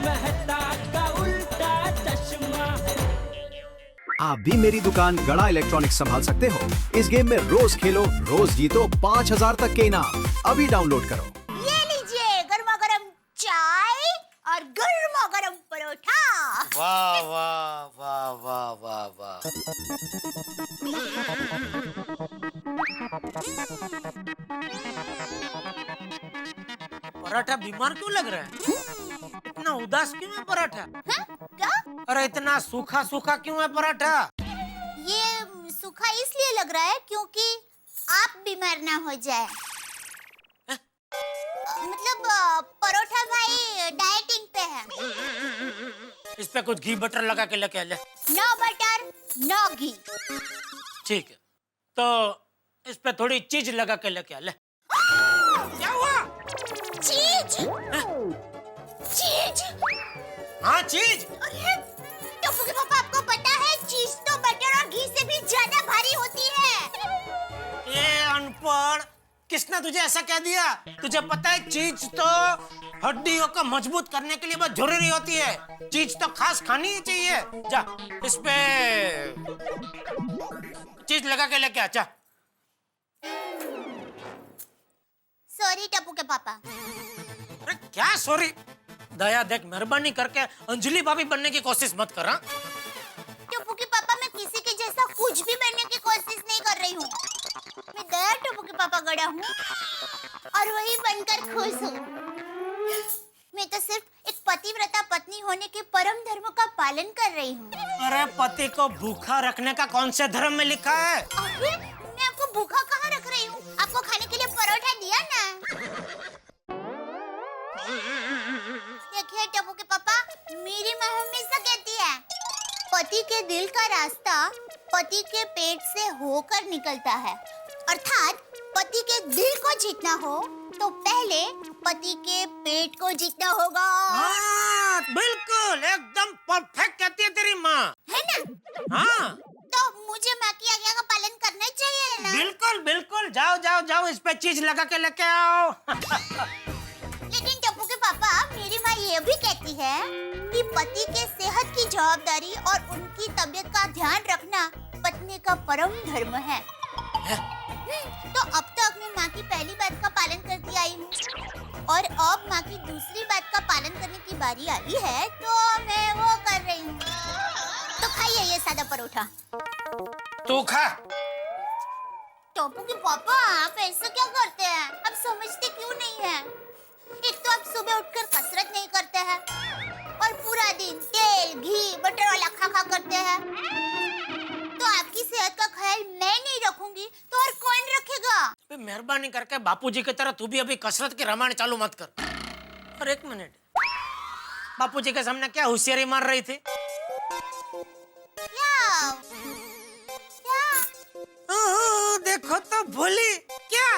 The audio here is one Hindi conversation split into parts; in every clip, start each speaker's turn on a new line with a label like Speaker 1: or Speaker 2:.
Speaker 1: मेहता का उल्टा चश्मा।
Speaker 2: आप भी मेरी दुकान गड़ा इलेक्ट्रॉनिक्स संभाल सकते हो। इस गेम में रोज खेलो, रोज जीतो 5000 तक के इनाम। अभी डाउनलोड करो।
Speaker 3: ये लीजिए गर्मा गर्म चाय और गर्मा गर्म परोठा।
Speaker 4: वाह वाह वाह वाह वाह वाह। पराठा बीमार क्यों लग रहा है? इतना उदास क्यों है पराठा?
Speaker 3: हाँ? क्या?
Speaker 4: अरे इतना सूखा सूखा क्यों है पराठा?
Speaker 3: ये सूखा इसलिए लग रहा है क्योंकि आप बीमार ना हो जाए। मतलब परोठा भाई डाइटिंग पे है।
Speaker 4: इस पे कुछ घी बटर लगा के लेके आ ले।
Speaker 3: नो बटर नो घी।
Speaker 4: ठीक है, तो इस पे थोड़ी चीज लगा के लेके आ ले। क्या हुआ?
Speaker 3: चीज? चीज?
Speaker 4: हाँ चीज।
Speaker 3: अरे टप्पू के पापा, आपको पता है चीज तो बटर और घी से भी ज्यादा भारी होती है।
Speaker 4: ये अनपढ़, किसने तुझे ऐसा कह दिया? तुझे पता है चीज तो हड्डियों को मजबूत करने के लिए बहुत जरूरी होती है। चीज तो खास खानी ही चाहिए। जा इस पे चीज लगा के लेके आ। जा।
Speaker 3: सॉरी टप्पू के पापा।
Speaker 4: अरे क्या सॉरी? दया देख, मेहरबानी करके अंजलि भाभी बनने की कोशिश मत कर।
Speaker 3: टप्पू के पापा, मैं किसी के जैसा कुछ भी बनने की कोशिश नहीं कर रही हूँ। मैं दया टप्पू के पापा गड़ा हूँ और वही बनकर खुश हूँ। मैं तो सिर्फ एक पतिव्रता पत्नी होने के परम धर्म का पालन कर रही हूँ।
Speaker 4: अरे पति को भूखा रखने का कौन से धर्म में लिखा है?
Speaker 3: अरे मैं आपको भूखा कहाँ रख रही हूँ? आपको खाने के लिए परोठा दिया ना। देखिए टप्पू के पापा, मेरी माँ हमेशा कहती है पति के दिल का रास्ता पति के पेट से होकर निकलता है। अर्थात पति के दिल को जीतना हो तो पहले पति के पेट को जीतना होगा।
Speaker 4: हाँ, बिल्कुल एकदम परफेक्ट कहती है तेरी माँ,
Speaker 3: है ना?
Speaker 4: हाँ
Speaker 3: तो मुझे माँ की आज्ञा का पालन करना चाहिए ना?
Speaker 4: बिल्कुल बिल्कुल। जाओ जाओ जाओ, इस पे चीज लगा के लेके आओ।
Speaker 3: लेकिन टप्पू के पापा, मेरी माँ ये भी कहती है कि पति के सेहत की जवाबदारी और उनकी तबीयत का ध्यान रखना पत्नी का परम धर्म है। तो अब तक मैं माँ की पहली बात का पालन करती आई हूँ और अब माँ की दूसरी बात का पालन करने की बारी आई है, तो मैं वो कर रही हूँ। तो खाइए ये सादा परोठा।
Speaker 4: तू खा।
Speaker 3: टप्पू के पापा, आप ऐसा क्या करते हैं? आप समझते क्यों नहीं है? एक तो आप सुबह उठकर कसरत नहीं करते हैं और पूरा दिन तेल घी बटर वाला खा करते हैं। तो आपकी सेहत का ख्याल मैं नहीं रखूंगी तो और कौन रखेगा?
Speaker 4: मेहरबानी करके बापूजी की तरह तू भी अभी कसरत की रामायण चालू मत कर। और एक मिनट, बापूजी के सामने क्या होशियारी मार रही थी?
Speaker 3: क्या?
Speaker 4: देखो तो भोली क्या?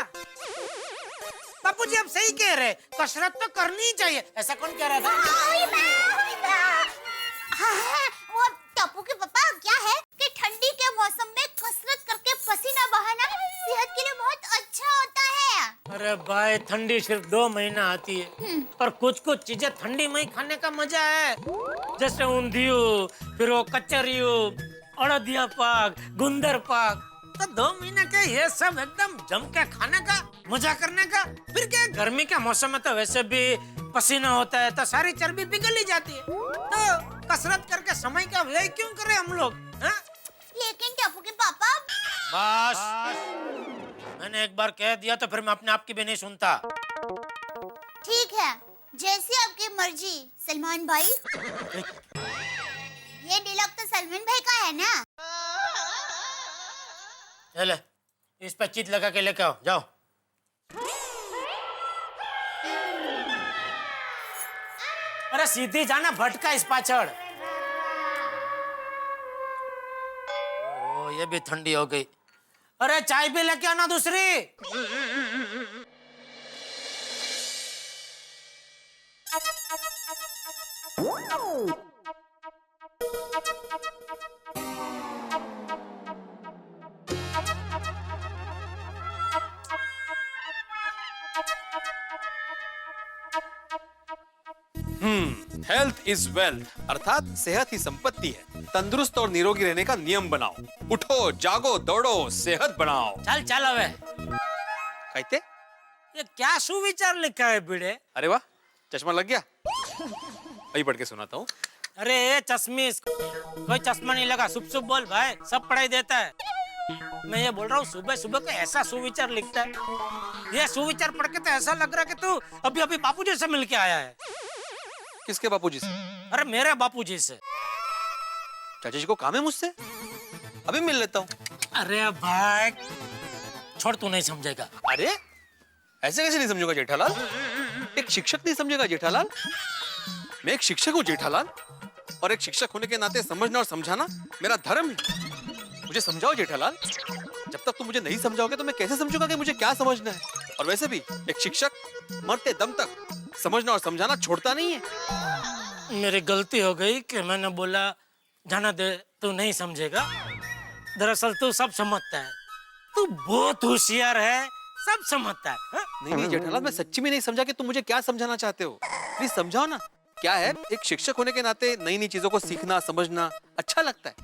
Speaker 4: बापूजी आप सही कह रहे, कसरत तो करनी ही चाहिए। ऐसा कौन कह रहा था?
Speaker 3: वो टप्पू के पापा, क्या है कि ठंडी के मौसम में कसरत करके पसीना बहाना सेहत के लिए बहुत अच्छा होता है।
Speaker 4: अरे भाई, ठंडी सिर्फ 2 महीना आती है, पर कुछ कुछ चीजें ठंडी में ही खाने का मजा है। जैसे ऊंधियो, फिर वो कचरियो, अड़दिया पाक, गुंदर पाक। तो 2 महीने के ये सब एकदम जम के खाने का, मजा करने का। फिर क्या, गर्मी के मौसम में तो वैसे भी पसीना होता है तो सारी चर्बी पिघल ही जाती है। तो कसरत करके समय का व्यय क्यों करें हम लोग?
Speaker 3: लेकिन टप्पू के पापा,
Speaker 4: बस मैंने एक बार कह दिया तो फिर मैं अपने आप की भी नहीं सुनता।
Speaker 3: ठीक है, जैसी आपकी मर्जी सलमान भाई। ये डायलॉग तो सलमान भाई का है ना?
Speaker 4: चले, इस पे चीज लगा के लेके आओ। जाओ। अरे सीधी जाना, भटका इस पाछड़। ओ, ये भी ठंडी हो गई। अरे चाय भी लेके आना दूसरी।
Speaker 5: हेल्थ इज वेल्थ, अर्थात सेहत ही संपत्ति है। तंदुरुस्त और निरोगी रहने का नियम बनाओ। उठो, जागो, दौड़ो, सेहत बनाओ।
Speaker 4: चल चल हवे।
Speaker 5: कहते
Speaker 4: ये क्या सुविचार लिखा है भिड़े?
Speaker 5: अरे वाह, चश्मा लग गया। अभी पढ़ के सुनाता हूँ।
Speaker 4: अरे चश्मिश, कोई चश्मा नहीं लगा। शुभ शुभ बोल भाई, सब पढ़ाई देता है। मैं ये बोल रहा हूँ, सुबह सुबह को ऐसा सुविचार लिखता है। ये सुविचार पढ़ के तो ऐसा लग रहा है कि तू अभी अभी बापूजी से मिल के आया है।
Speaker 5: किसके बापूजी से?
Speaker 4: अरे मेरे बापूजी से।
Speaker 5: चाचा जी को काम है मुझसे, अभी मिल लेता हूँ।
Speaker 4: अरे भाई छोड़, तू नहीं समझेगा।
Speaker 5: अरे ऐसे कैसे नहीं समझूंगा जेठालाल? एक शिक्षक नहीं समझेगा जेठालाल? मैं एक शिक्षक हूँ जेठालाल, और एक शिक्षक होने के नाते समझना और समझाना मेरा धर्म है। मुझे समझाओ जेठालाल। जब तक तुम मुझे नहीं समझाओगे तो मैं कैसे समझूंगा कि मुझे क्या समझना है? और वैसे भी एक शिक्षक मरते दम तक समझना और समझाना छोड़ता नहीं है।
Speaker 4: मेरी गलती हो गई कि मैंने बोला जाना दे, तू नहीं समझेगा। दरअसल तू सब समझता है, तू बहुत होशियार है, सब समझता है। हा?
Speaker 5: नहीं जेठालाल, मैं सच्ची में नहीं समझा कि तुम मुझे क्या समझाना चाहते हो। प्लीज समझाओ ना। क्या है, एक शिक्षक होने के नाते नई नई चीजों को सीखना समझना अच्छा लगता है।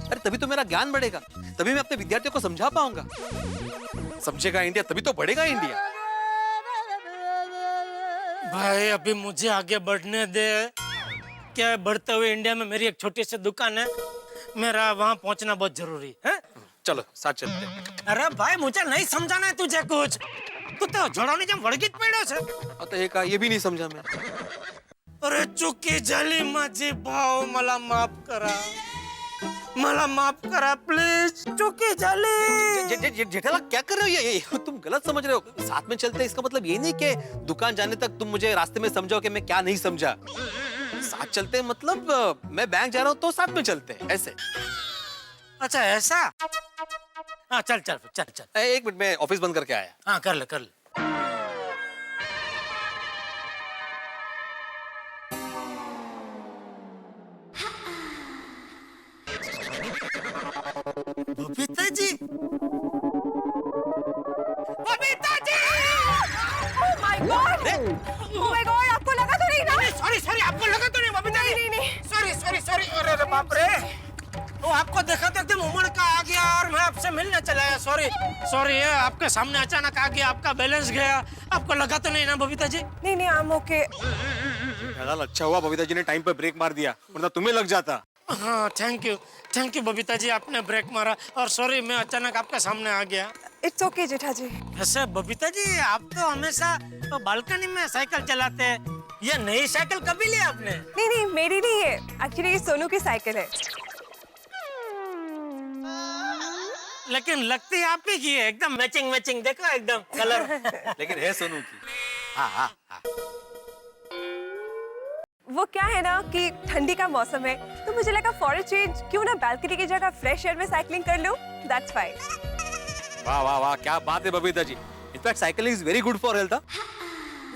Speaker 5: अरे तभी तो मेरा ज्ञान बढ़ेगा, तभी मैं अपने विद्यार्थियों को समझा पाऊंगा। समझेगा इंडिया तभी तो बढ़ेगा इंडिया।
Speaker 4: भाई अभी मुझे आगे बढ़ने दे। क्या बढ़ते हुए इंडिया में मेरी एक छोटी सी दुकान है, मेरा वहां पहुंचना बहुत जरूरी है।
Speaker 5: चलो साथ चलते हैं।
Speaker 4: अरे भाई मुझे नहीं समझाना है तुझे कुछ। तू तो जोड़ोनी जब वड़गित पड़ो छे।
Speaker 5: तो एक ये भी नहीं समझा मैं।
Speaker 4: अरे चुकी झाली माझी भाव, मला माफ करा, मला माफ करा प्लीज। चुकी झाली।
Speaker 5: जेठालाल क्या कर रहे हो? ये तुम गलत समझ रहे हो। साथ में चलते इसका मतलब ये नहीं कि दुकान जाने तक तुम मुझे रास्ते में समझाओ कि मैं क्या नहीं समझा। साथ चलते मतलब मैं बैंक जा रहा हूँ तो साथ में चलते हैं, ऐसे।
Speaker 4: अच्छा ऐसा? हाँ चल चल चल चल।
Speaker 5: एक मिनट, मैं ऑफिस बंद करके आया।
Speaker 4: हाँ कर ले कर ले। Babita ji, Babita ji!
Speaker 6: Oh my God! Oh my God! आपको लगा तो नहीं ना?
Speaker 4: सॉरी सॉरी, आपको लगा तो नहीं बबीता जी?
Speaker 6: नहीं, नहीं।
Speaker 4: Sorry sorry sorry. अरे बाप रे, वो आपको देखा तो एकदम उमड़ का आ गया और मैं आपसे मिलने चला आया। सॉरी सॉरी, ये आपके सामने अचानक आ गया, आपका बैलेंस गया। आपको लगा तो नहीं ना बबीता जी?
Speaker 6: नहीं नहीं, I'm okay.
Speaker 5: जेठालाल अच्छा हुआ बबीता जी ने टाइम पर ब्रेक मार दिया, वरना तुम्हें लग जाता।
Speaker 4: हाँ थैंक यू बबीता जी, आपने ब्रेक मारा। और सॉरी मैं अचानक आपके सामने आ गया।
Speaker 6: It's okay जेठा जी।
Speaker 4: ऐसे बबीता जी, आप तो हमेशा बालकनी में साइकिल चलाते हैं। ये नई साइकिल कभी ली आपने?
Speaker 6: नहीं नहीं, मेरी नहीं है। एक्चुअली ये सोनू की साइकिल है।
Speaker 4: लेकिन लगती है आप ही की है, एकदम मैचिंग मैचिंग, देखो एकदम कलर।
Speaker 5: लेकिन है सोनू की।
Speaker 4: हाँ हाँ हाँ।
Speaker 6: वो क्या है ना कि ठंडी का मौसम है, तो मुझे लगा फॉर अ चेंज क्यों ना बालकनी की जगह फ्रेश एयर में साइकिलिंग कर लूं। That's fine.
Speaker 5: वाह वाह वाह, क्या बात है Babita ji. In fact cycling is very good for health.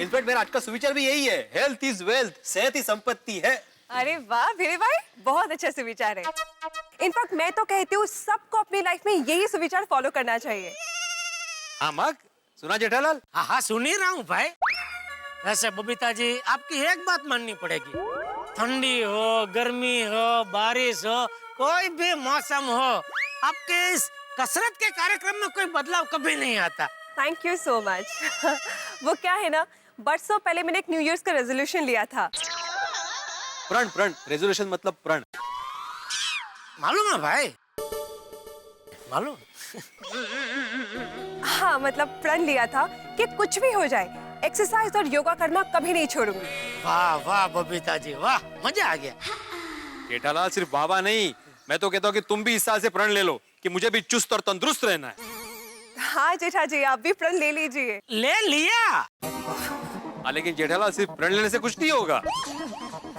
Speaker 5: In fact मेरा आज का सुविचार भी यही है, हेल्थ इज वेल्थ, सेहत ही संपत्ति है।
Speaker 6: अरे वाह भिड़े भाई, बहुत अच्छा सुविचार है। इनफैक्ट मैं तो कहती हूँ सबको अपनी लाइफ में यही सुविचार फॉलो करना चाहिए।
Speaker 5: हाँ मग, सुना जेठालाल?
Speaker 4: हाँ हाँ सुन ही रहा हूँ भाई। वैसे बबीता जी, आपकी एक बात माननी पड़ेगी। ठंडी हो, गर्मी हो, बारिश हो, कोई भी मौसम हो, आपके इस कसरत के कार्यक्रम में कोई बदलाव कभी नहीं आता।
Speaker 6: Thank you so much. वो क्या है ना, बरसों पहले मैंने एक न्यू ईयर्स का रेजोल्यूशन लिया था।
Speaker 5: प्रण प्रण, रेजोल्यूशन मतलब प्रण।
Speaker 4: मालूम है भाई, मालूम।
Speaker 6: हाँ मतलब प्रण लिया था कि कुछ भी हो जाए, एक्सरसाइज और योगा करना कभी नहीं छोड़ूंगी।
Speaker 4: वाह वाह बबीता जी वाह, मजा आ गया।
Speaker 5: जेठालाल सिर्फ बाबा नहीं, मैं तो कहता हूँ कि तुम भी इस साल से प्रण ले लो कि मुझे भी चुस्त और तंदुरुस्त रहना है।
Speaker 6: हाँ जेठा जी, आप भी प्रण ले लीजिए।
Speaker 4: ले लिया।
Speaker 5: हाँ लेकिन जेठालाल सिर्फ प्रण लेने से कुछ नहीं होगा।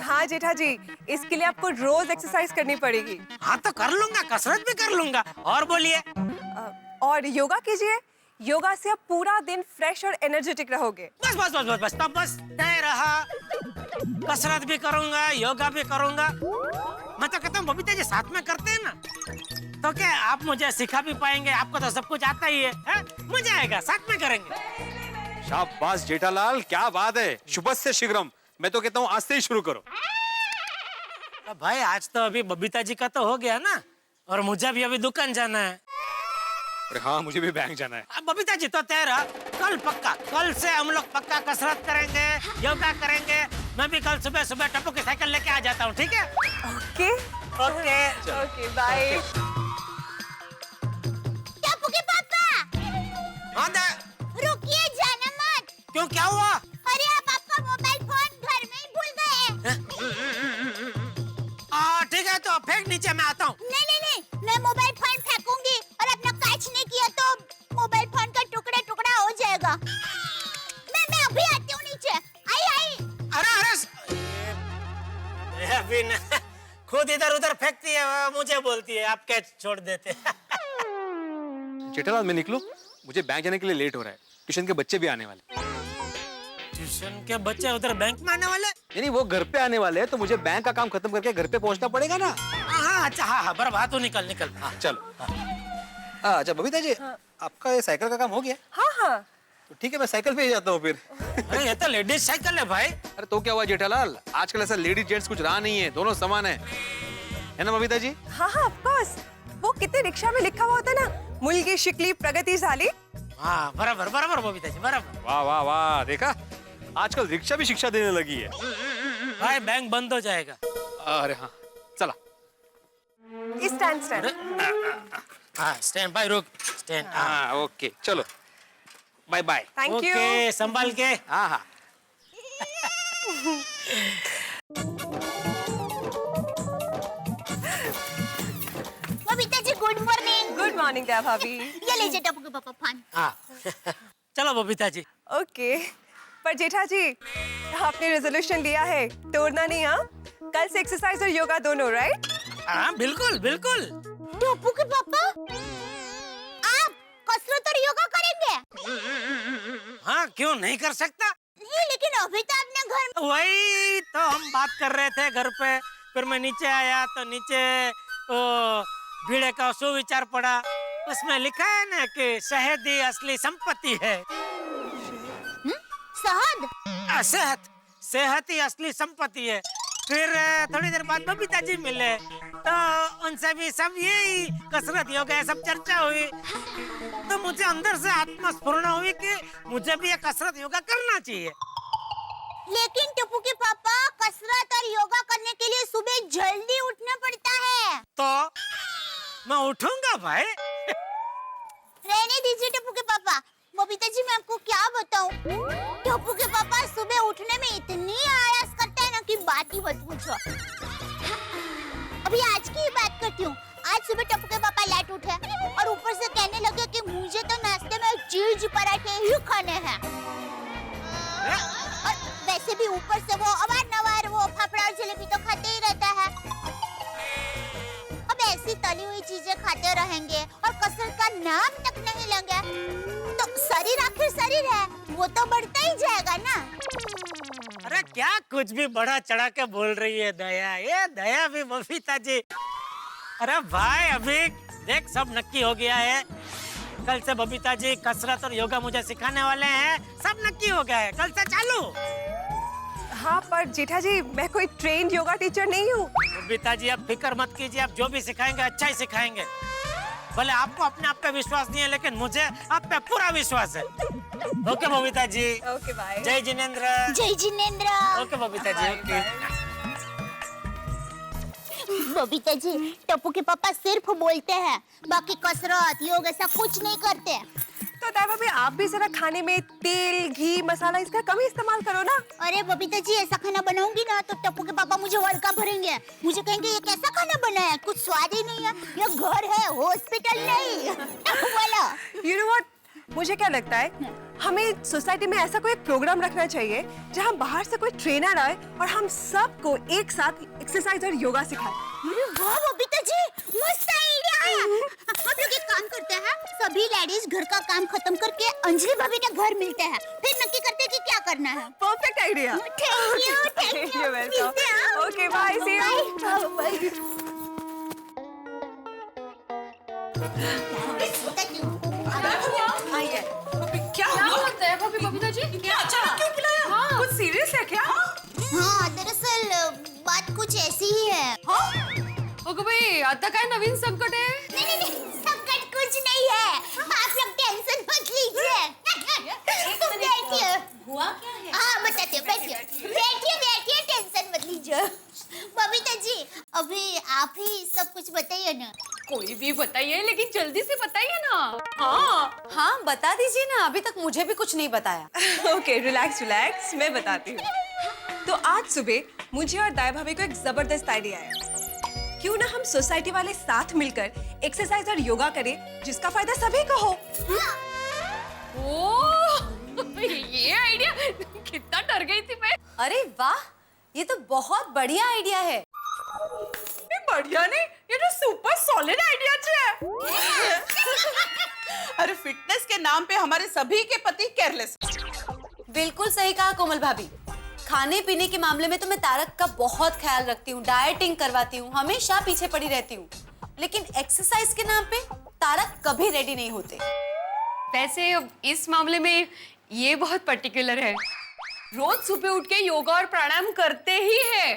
Speaker 6: हाँ जेठा जी, इसके लिए आपको रोज एक्सरसाइज करनी पड़ेगी।
Speaker 4: हाँ तो कर लूंगा, कसरत भी कर लूंगा। और बोलिए।
Speaker 6: और योगा कीजिए, योगा से आप पूरा दिन फ्रेश और एनर्जेटिक रहोगे।
Speaker 4: बस बस बस बस बस, तब बस तय रहा। कसरत भी करूंगा, योगा भी करूंगा। मैं तो कहता हूँ बबीता जी साथ में करते हैं ना, तो क्या आप मुझे सिखा भी पाएंगे। आपको तो सब कुछ आता ही है? मजा आएगा, साथ में करेंगे।
Speaker 5: शाबाश जेठालाल, क्या बात है। शुभस्य शीघ्रम, मैं तो कहता हूँ आज से ही शुरू करो।
Speaker 4: अब भाई आज तो अभी बबीता जी का तो हो गया ना, और मुझे भी अभी दुकान जाना है।
Speaker 5: अरे हाँ, मुझे भी बैंक जाना है।
Speaker 4: अब बबीता जी तो तेरा कल पक्का, कल से हम लोग पक्का कसरत करेंगे, योगा करेंगे। मैं भी कल सुबह सुबह टप्पू की साइकिल लेके आ जाता हूँ, ठीक है?
Speaker 6: Okay
Speaker 4: okay.
Speaker 6: Okay bye.
Speaker 3: Tappu के पापा
Speaker 4: हाँ दे।
Speaker 3: रुकिए, जाना मत।
Speaker 4: क्यों, क्या हुआ?
Speaker 3: अरे आप आपका मोबाइल फोन घर में ही भूल गए।
Speaker 4: ठीक है, तो फेंक नीचे, मैं आता हूँ।
Speaker 3: नहीं नहीं नहीं, मैं मोबाइल फोन फेंकूंगी और अपना कैच नहीं किया तो मोबाइल फोन का टुकड़ा टुकड़ा हो जाएगा। मैं अभी आती हूँ नीचे। आई आई।
Speaker 4: अरे अभी न, खुद इधर उधर फेंकती है, मुझे बोलती है आप कैच छोड़ देते।
Speaker 5: जेठालाल मैं निकलूं, मुझे बैंक जाने के लिए लेट हो रहा है। ट्यूशन के बच्चे भी आने वाले।
Speaker 4: ट्यूशन के बच्चे उधर बैंक में आने वाले?
Speaker 5: नहीं, वो घर पे आने वाले हैं, तो मुझे बैंक का काम खत्म करके घर पे पहुंचना पड़ेगा ना।
Speaker 4: हाँ अच्छा, हाँ बराबर, तू निकल निकल। हाँ
Speaker 5: चलो। अच्छा बबीता जी, आपका ये साइकिल का काम हो गया?
Speaker 6: हाँ हाँ
Speaker 5: तो ठीक है, मैं साइकिल पे ही जाता हूँ फिर।
Speaker 4: अरे ये तो लेडीज साइकिल है भाई।
Speaker 5: अरे तो क्या हुआ जेठालाल, आजकल ऐसा लेडीज जेंट्स कुछ रहा नहीं है, दोनों समान है ना बबीता जी?
Speaker 6: हाँ हाँ ऑफ कोर्स। वो कितने रिक्शा में लिखा हुआ होता है ना, मुलगी शिकली प्रगति झाली।
Speaker 4: हाँ बराबर बराबर बबीता जी, बराबर।
Speaker 5: वाह वाह वाह, देखा आजकल रिक्शा भी शिक्षा देने लगी है।
Speaker 4: भाई बैंक बंद हो जाएगा।
Speaker 5: अरे हाँ, चला।
Speaker 6: Stand stand.
Speaker 4: हाँ स्टैंड बाय, रुक स्टैंड।
Speaker 5: हाँ ओके, चलो bye bye.
Speaker 6: Thank you.
Speaker 4: Okay, संभाल के।
Speaker 5: हाँ हाँ।
Speaker 3: Babita ji good morning.
Speaker 6: Good morning Daya भाभी।
Speaker 3: ये लीजिए टप्पू के पापा फोन।
Speaker 4: हाँ चलो बबीता जी।
Speaker 6: ओके पर जेठा जी, आपने रेजोल्यूशन लिया है तोड़ना नहीं। हाँ, कल से एक्सरसाइज और योगा दोनों, राइट?
Speaker 4: हाँ बिल्कुल बिल्कुल।
Speaker 3: टप्पू के पापा, आप कसरत और योगा करेंगे?
Speaker 4: हाँ क्यों नहीं कर सकता?
Speaker 3: नहीं, लेकिन अभी तो आपने घर में।
Speaker 4: वही तो हम बात कर रहे थे घर पे, फिर मैं नीचे आया तो नीचे वो भीड़े का सुविचार पड़ा। उसमें लिखा है ना कि शहद ही असली संपत्ति है।
Speaker 3: शहद?
Speaker 4: सेहत, सेहत ही असली संपत्ति है। फिर थोड़ी देर बाद बबीता जी मिले तो उनसे भी सब यही कसरत योगा सब चर्चा हुई। तो मुझे अंदर से आत्मस्फुरण हुई कि मुझे भी ये कसरत योगा करना चाहिए।
Speaker 3: लेकिन टप्पू के पापा, कसरत और योगा करने के लिए सुबह जल्दी उठना पड़ता है।
Speaker 4: तो मैं उठूंगा भाई।
Speaker 3: रहने दीजिए टप्पू के पापा। बबीता जी मैं आपको क्या बताऊं, टप्पू के पापा सुबह उठने में इतनी आलस करते हैं ना कि बात ही मत पूछो। अभी आज की ही बात करती हूँ। आज सुबह टप्पू के पापा लेट उठे और ऊपर से कहने लगे कि मुझे तो नाश्ते में चीज पराठे ही खाने हैं। और वैसे भी ऊपर से वो अवार-नवार वो फाफड़ा और जलेबी तो खाते ही रहता है। अब ऐसी तली हुई चीजें खाते रहेंगे और कसरत का नाम तक नहीं लेंगे तो शरीर आखिर शरीर है, वो तो बढ़ता ही जाएगा ना।
Speaker 4: अरे क्या कुछ भी बड़ा चढ़ा के बोल रही है दया, ये दया भी बबीता जी। अरे भाई अभी देख सब नक्की हो गया है। कल से बबीता जी कसरत और योगा मुझे सिखाने वाले हैं। सब नक्की हो गया है, कल से चालू।
Speaker 6: हाँ पर जेठा जी, मैं कोई ट्रेन्ड योगा टीचर नहीं हूँ।
Speaker 4: बबीता जी आप फिक्र मत कीजिए, आप जो भी सिखाएंगे अच्छा ही सिखाएंगे। भले आपको अपने आप पे विश्वास नहीं है, लेकिन मुझे आप पे पूरा विश्वास है। Okay Babita ji.
Speaker 6: Okay bye.
Speaker 4: जय जिनेंद्र।
Speaker 3: जय जिनेंद्र।
Speaker 4: ओके बबीता जी। ओके
Speaker 3: बबीता जी, टप्पू के पापा सिर्फ बोलते हैं, बाकी कसरत योग ऐसा कुछ नहीं करते।
Speaker 6: तो दया भाभी, आप भी जरा खाने में तेल घी मसाला इसका कम ही इस्तेमाल करो ना।
Speaker 3: अरे बबीता जी, ऐसा खाना बनाऊंगी ना तो टप्पू के पापा मुझे वड़का भरेंगे। मुझे कहेंगे ये कैसा खाना बना है, कुछ स्वाद ही नहीं है, ये घर है हॉस्पिटल नहीं। बोलो।
Speaker 6: You know what? मुझे क्या लगता है, हमें सोसाइटी में ऐसा कोई प्रोग्राम रखना चाहिए जहां बाहर से कोई ट्रेनर आए और हम सबको एक साथ एक्सरसाइज और योगा सिखाए।
Speaker 3: अरे वाह बबीता जी, मस्त आइडिया है। हम लोग एक काम करते हैं, सभी लेडीज घर का काम खत्म करके अंजलि भाभी के घर मिलते हैं, फिर नक्की करते हैं कि क्या करना है।
Speaker 6: Perfect idea.
Speaker 3: Thank you
Speaker 6: welcome. Okay bye, see you.
Speaker 7: क्या होता है बबीता जी? क्या अचानक क्यों बुलाया? हाँ। कुछ सीरियस है क्या?
Speaker 3: कुछ ऐसी ही है।
Speaker 7: अगं बाई, आता काय नवीन संकट आहे?
Speaker 3: नहीं, संकट कुछ नहीं है। आप लोग टेंशन मत लीजिए। तुम बैठिए।
Speaker 7: हुआ क्या है?
Speaker 3: हाँ बताते, बैठिए, टेंशन मत लीजिए। बबीता जी, अभी आप ही सब कुछ बताइए ना।
Speaker 7: कोई भी बताइए, लेकिन जल्दी से बताइए ना।
Speaker 8: हाँ बता दीजिए ना, अभी तक मुझे भी कुछ नहीं बताया।
Speaker 6: ओके, रिलैक्स, मैं बताती हूँ। तो आज सुबह मुझे और दाई भाभी को एक जबरदस्त आइडिया आया। क्यों ना हम सोसाइटी वाले साथ मिलकर एक्सरसाइज और योगा करें, जिसका फायदा सभी को हो।
Speaker 7: ओह, ये आइडिया, कितना डर गई थी मैं।
Speaker 8: अरे वाह, ये तो बहुत बढ़िया आइडिया है।
Speaker 6: ये बढ़िया नहीं, ये तो सुपर सॉलिड आइडिया है।
Speaker 9: अरे फिटनेस के नाम पे हमारे सभी के पति केयरलेस।
Speaker 8: बिल्कुल सही कहा कोमल भाभी। खाने पीने के मामले में तो मैं तारक का बहुत ख्याल रखती हूँ, डाइटिंग करवाती हूँ, हमेशा पीछे पड़ी रहती हूँ, लेकिन एक्सरसाइज के नाम पे तारक कभी रेडी नहीं होते।
Speaker 7: वैसे इस मामले में ये बहुत पर्टिकुलर है, रोज सुबह उठ के योगा और प्राणायाम करते ही है।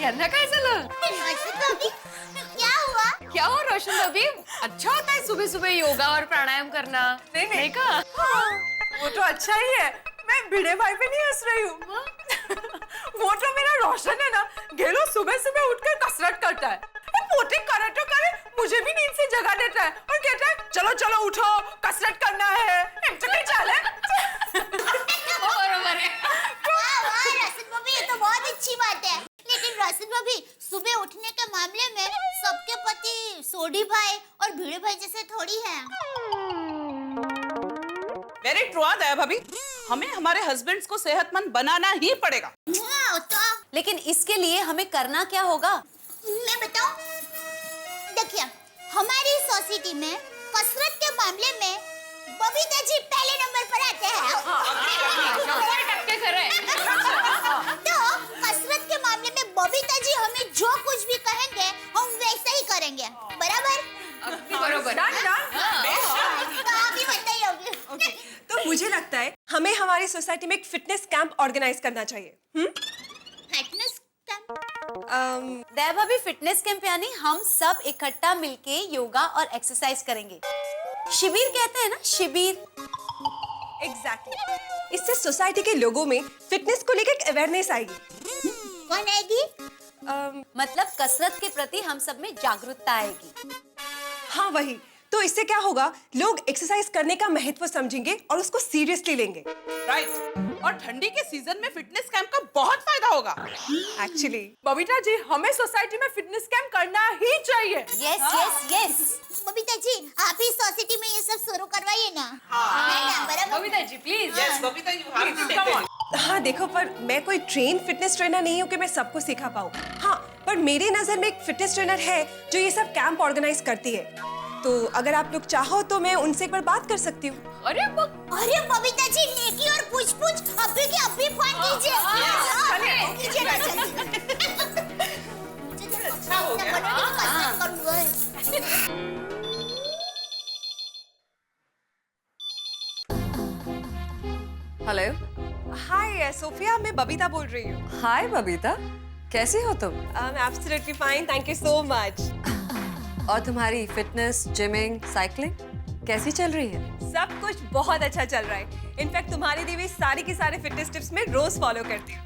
Speaker 7: यांना काय झालं?
Speaker 3: बबी, क्या हुआ?
Speaker 7: क्या हो रोशन भाभी? अच्छा होता है सुबह सुबह योगा और प्राणायाम करना। नहीं का?
Speaker 6: वो तो अच्छा ही है, मैं भिड़े भाई पे नहीं हंस रही हूँ। वो तो मेरा रोशन है ना, गेलो सुबह सुबह उठकर कसरत करता है, मोटे करे तो करे, मुझे भी नींद से जगा देता है और कहता है चलो चलो उठो, कसरत करना है।
Speaker 7: बरोबर है।
Speaker 3: वाह, रसन भाभी, ये तो बहुत अच्छी बात है। लेकिन रसन भाभी, सुबह उठने के मामले में सबके पति सोडी भाई और भिड़े भाई जैसे थोड़ी हैं।
Speaker 9: वेरी ट्रू दया भाभी, हमें हमारे हस्बैंड्स को सेहतमंद बनाना ही पड़ेगा।
Speaker 3: हाँ, तो
Speaker 8: लेकिन इसके लिए हमें करना क्या होगा?
Speaker 3: मैं बताऊं? देखिए, हमारी सोसाइटी में कसरत के मामले में बबीता जी पहले नंबर पर आते हैं।
Speaker 7: 100% खरं है।
Speaker 3: तो कसरत के मामले में बबीता जी हमें जो कुछ भी कहेंगे हम वैसा ही करेंगे, बराबर?
Speaker 7: बरोबर।
Speaker 3: तो आप ही बताइए अभी।
Speaker 6: तो मुझे लगता है हमें हमारी सोसाइटी में एक फिटनेस कैंप ऑर्गेनाइज करना चाहिए।
Speaker 3: Fitness camp?
Speaker 8: दया भाभी, फिटनेस कैंप यानी हम सब इकट्ठा मिलके योगा और एक्सरसाइज करेंगे। शिविर कहते हैं ना, शिविर।
Speaker 6: एग्जैक्टली। इससे सोसाइटी के लोगों में फिटनेस को लेकर अवेयरनेस आएगी।
Speaker 3: कौन आएगी?
Speaker 8: मतलब कसरत के प्रति हम सब में जागरूकता आएगी।
Speaker 6: हाँ वही, तो इससे क्या होगा, लोग एक्सरसाइज करने का महत्व समझेंगे और उसको सीरियसली लेंगे।
Speaker 9: राइट। और ठंडी के सीजन में फिटनेस कैंप का बहुत फायदा होगा।
Speaker 6: एक्चुअली बबीता जी, हमें सोसाइटी में फिटनेस कैंप करना ही चाहिए।
Speaker 8: यस।
Speaker 3: बबीता जी, आप ही सोसाइटी में ये सब शुरू करवाइए ना। है ना, बराबर?
Speaker 7: Babita ji please.
Speaker 9: Yes Babita you have to take it.
Speaker 6: हाँ देखो, पर मैं कोई ट्रेन फिटनेस ट्रेनर नहीं हूँ कि मैं सबको सिखा पाऊँ। हाँ, पर मेरी नजर में एक फिटनेस ट्रेनर है जो ये सब कैंप ऑर्गेनाइज करती है। तो अगर आप लोग चाहो तो मैं उनसे एक बार बात कर सकती हूँ।
Speaker 7: अरे
Speaker 3: अरे बबीता जी, नेकी और पूछ अभी के अभी फोन कीजिए। कीजिए ना जल्दी। मुझे तो अच्छा हो गया। कसरत करूंगा।
Speaker 8: हेलो।
Speaker 6: हाय सोफिया, मैं बबीता बोल रही हूँ।
Speaker 8: हाय बबीता, कैसी हो तुम?
Speaker 6: I am absolutely fine, thank you so much.
Speaker 8: और तुम्हारी फिटनेस, जिमिंग, साइकिलिंग कैसी चल रही है?
Speaker 6: सब कुछ बहुत अच्छा चल रहा है। इनफैक्ट तुम्हारी दी हुई सारी की सारी फिटनेस टिप्स मैं रोज फॉलो करती हूँ।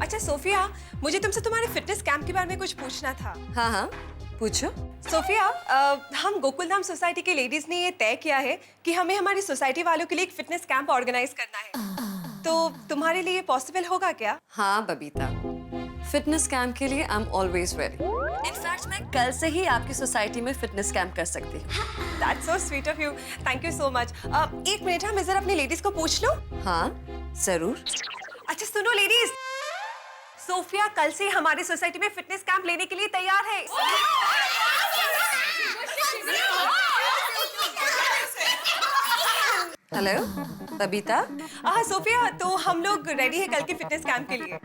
Speaker 6: अच्छा सोफिया, मुझे तुमसे तुम्हारे फिटनेस कैंप के बारे में कुछ पूछना था।
Speaker 8: हाँ, पूछो।
Speaker 6: सोफिया, हम गोकुलधाम सोसाइटी की लेडीज ने ये तय किया है कि हमें हमारी सोसाइटी वालों के लिए एक फिटनेस कैंप ऑर्गेनाइज करना है। तो तुम्हारे लिए पॉसिबल होगा क्या?
Speaker 10: हाँ बबीता, फिटनेस कैंप के लिए I am always ready. In fact मैं कल से ही आपकी सोसाइटी में फिटनेस कैंप कर सकती हूँ।
Speaker 6: That's so sweet of you. Thank you so much. एक मिनट, मैं जरा अपनी लेडीज को पूछ लूं।
Speaker 10: हाँ जरूर।
Speaker 6: अच्छा सुनो लेडीज, सोफिया कल से हमारी सोसाइटी में फिटनेस कैंप लेने के लिए तैयार है।
Speaker 10: हेलो बबीता।
Speaker 6: हाँ सोफिया, तो हम लोग रेडी है कल के फिटनेस कैंप के लिए।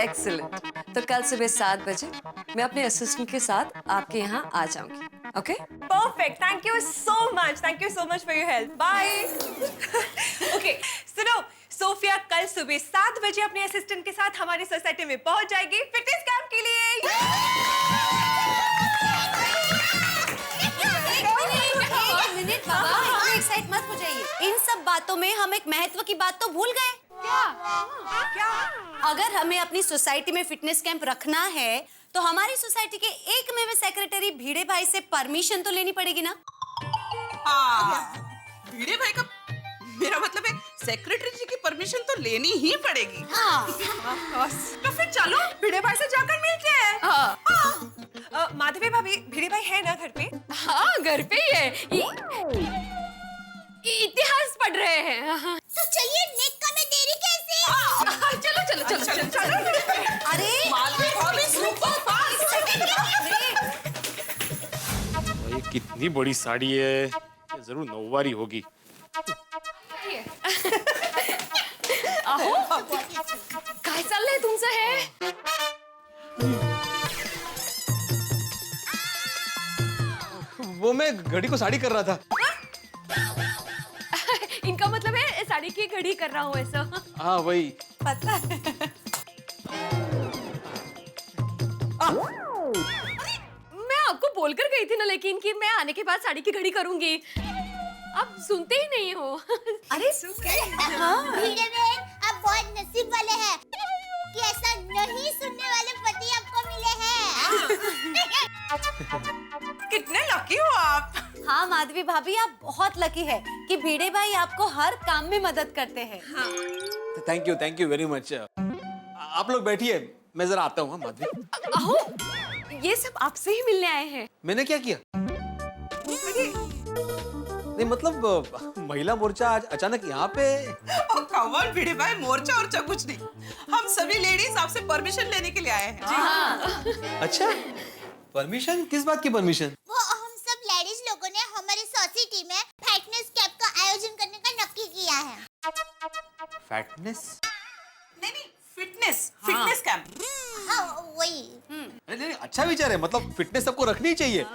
Speaker 10: एक्सीलेंट। तो कल सुबह 7 बजे मैं अपने असिस्टेंट के साथ आपके यहाँ आ जाऊंगी। Okay?
Speaker 11: Perfect. Thank you so much. Thank you so much for your help. Bye. Okay. सुनो, सोफिया कल सुबह 7 बजे अपने असिस्टेंट के साथ हमारी सोसाइटी में पहुंच जाएगी फिटनेस कैंप के लिए।
Speaker 8: एक मिनट बाबा, इतने एक्साइट मत हो जाइए। इन सब बातों में हम एक महत्व की बात तो भूल गए।
Speaker 11: क्या?
Speaker 8: अगर हमें अपनी सोसाइटी में फिटनेस कैंप रखना है तो हमारी सोसाइटी के एकमेव सेक्रेटरी भिड़े भाई से परमिशन तो लेनी पड़ेगी ना?
Speaker 9: भिड़े भाई का मेरा मतलब है सेक्रेटरी जी की परमिशन तो लेनी ही पड़ेगी।
Speaker 11: तो फिर चलो भिड़े भाई से जाकर मिलते हैं। माधवी भाभी, भिड़े भाई है ना घर पे?
Speaker 7: हाँ, घर पे ही है। इतिहास पढ़ रहे हैं।
Speaker 3: तो चलिए, नेक्का में देरी कैसे?
Speaker 7: चलो।
Speaker 8: अरे
Speaker 9: माधवी भाभी सुपर फास्ट।
Speaker 12: ये कितनी बड़ी साड़ी है, ये जरूर नौवारी होगी।
Speaker 7: आहो, काय चाललंय तुमचं हे?
Speaker 5: वो मैं घड़ी को साड़ी कर रहा था।
Speaker 7: इनका मतलब है साड़ी की घड़ी कर रहा हूँ ऐसा।
Speaker 5: हाँ वही।
Speaker 8: पता है।
Speaker 7: मैं आपको बोलकर गई थी ना लेकिन कि मैं आने के बाद साड़ी की घड़ी करूंगी। आप सुनते ही नहीं हो।
Speaker 8: अरे
Speaker 3: भिड़े बहन, आप बहुत नसीब वाले हैं कि ऐसा नहीं सुनने वाले पति आपको मिले हैं।
Speaker 6: कितने लकी हो आप।
Speaker 8: हाँ माधवी भाभी, आप बहुत लकी है कि भिड़े भाई आपको हर काम में मदद करते हैं।
Speaker 5: Thank you very much. आप लोग बैठिए, मैं जरा आता हूँ। माधवी,
Speaker 7: आहो, ये सब आपसे ही मिलने आए हैं।
Speaker 5: मैंने क्या किया? नहीं मतलब महिला मोर्चा आज अचानक यहाँ पे।
Speaker 9: कौन भिड़े भाई, मोर्चा और कुछ नहीं, हम सभी लेडीज आपसे परमिशन लेने के लिए आए हैं।
Speaker 5: अच्छा, परमिशन? किस बात की परमिशन?
Speaker 3: वो हम सब लेडीज लोगों ने हमारी सोसाइटी में फिटनेस कैंप का आयोजन करने का नक्की किया है।
Speaker 5: फैटनेस?
Speaker 9: नहीं, फिटनेस कैंप।
Speaker 3: हाँ वही।
Speaker 5: नहीं, अच्छा विचार है। मतलब फिटनेस सबको रखनी चाहिए।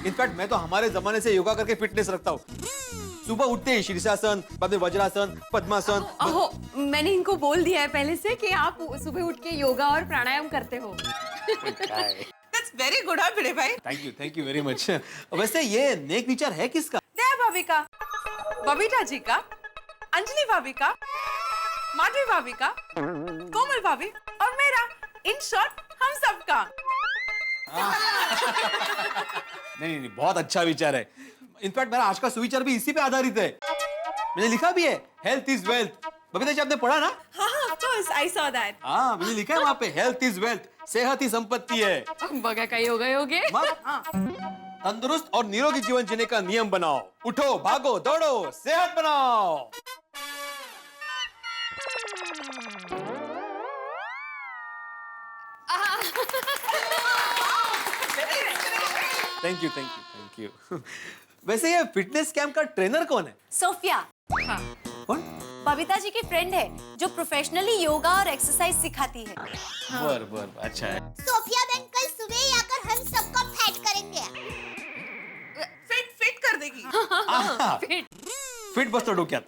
Speaker 5: इनफैक्ट मैं तो हमारे जमाने से योगा करके फिटनेस रखता हूँ। सुबह उठते ही शीर्षासन, बाद में वज्रासन, पद्मासन।
Speaker 7: आहो, मैंने इनको बोल दिया है पहले से कि आप सुबह उठ के योगा और प्राणायाम करते हो।
Speaker 9: That's very good, हाँ भिड़े भाई।
Speaker 5: Thank you very much. वैसे ये नेक विचार है किसका?
Speaker 6: दया भाभी का, बबीता जी का, अंजलि भाभी का, माधवी भाभी का, कोमल भाभी और मेरा। इन शॉर्ट हम सबका।
Speaker 5: नहीं, बहुत अच्छा विचार है। इनफैक्ट मेरा आज का सुविचार भी इसी पे आधारित है। मैंने लिखा भी है, health is wealth. Babita ji आपने पढ़ा ना?
Speaker 11: हाँ, of course, I saw that.
Speaker 5: हाँ, मैंने लिखा है वहाँ पे, हेल्थ इज वेल्थ, सेहत ही संपत्ति है।
Speaker 7: बगा का योगा योगे।
Speaker 5: तंदुरुस्त और निरोगी जीवन जीने का नियम बनाओ। उठो, भागो, दौड़ो, सेहत बनाओ। Thank you. वैसे ये फिटनेस कैंप का ट्रेनर कौन है?
Speaker 8: सोफिया।
Speaker 5: कौन?
Speaker 8: बबीता जी की फ्रेंड है जो प्रोफेशनली योगा और एक्सरसाइज सिखाती है।
Speaker 5: बर अच्छा है।
Speaker 3: सोफिया बहन कल सुबह ही आकर हम सबका फैट करेंगे।
Speaker 9: फिट कर देगी।
Speaker 5: फिट बसतो डोक्यात।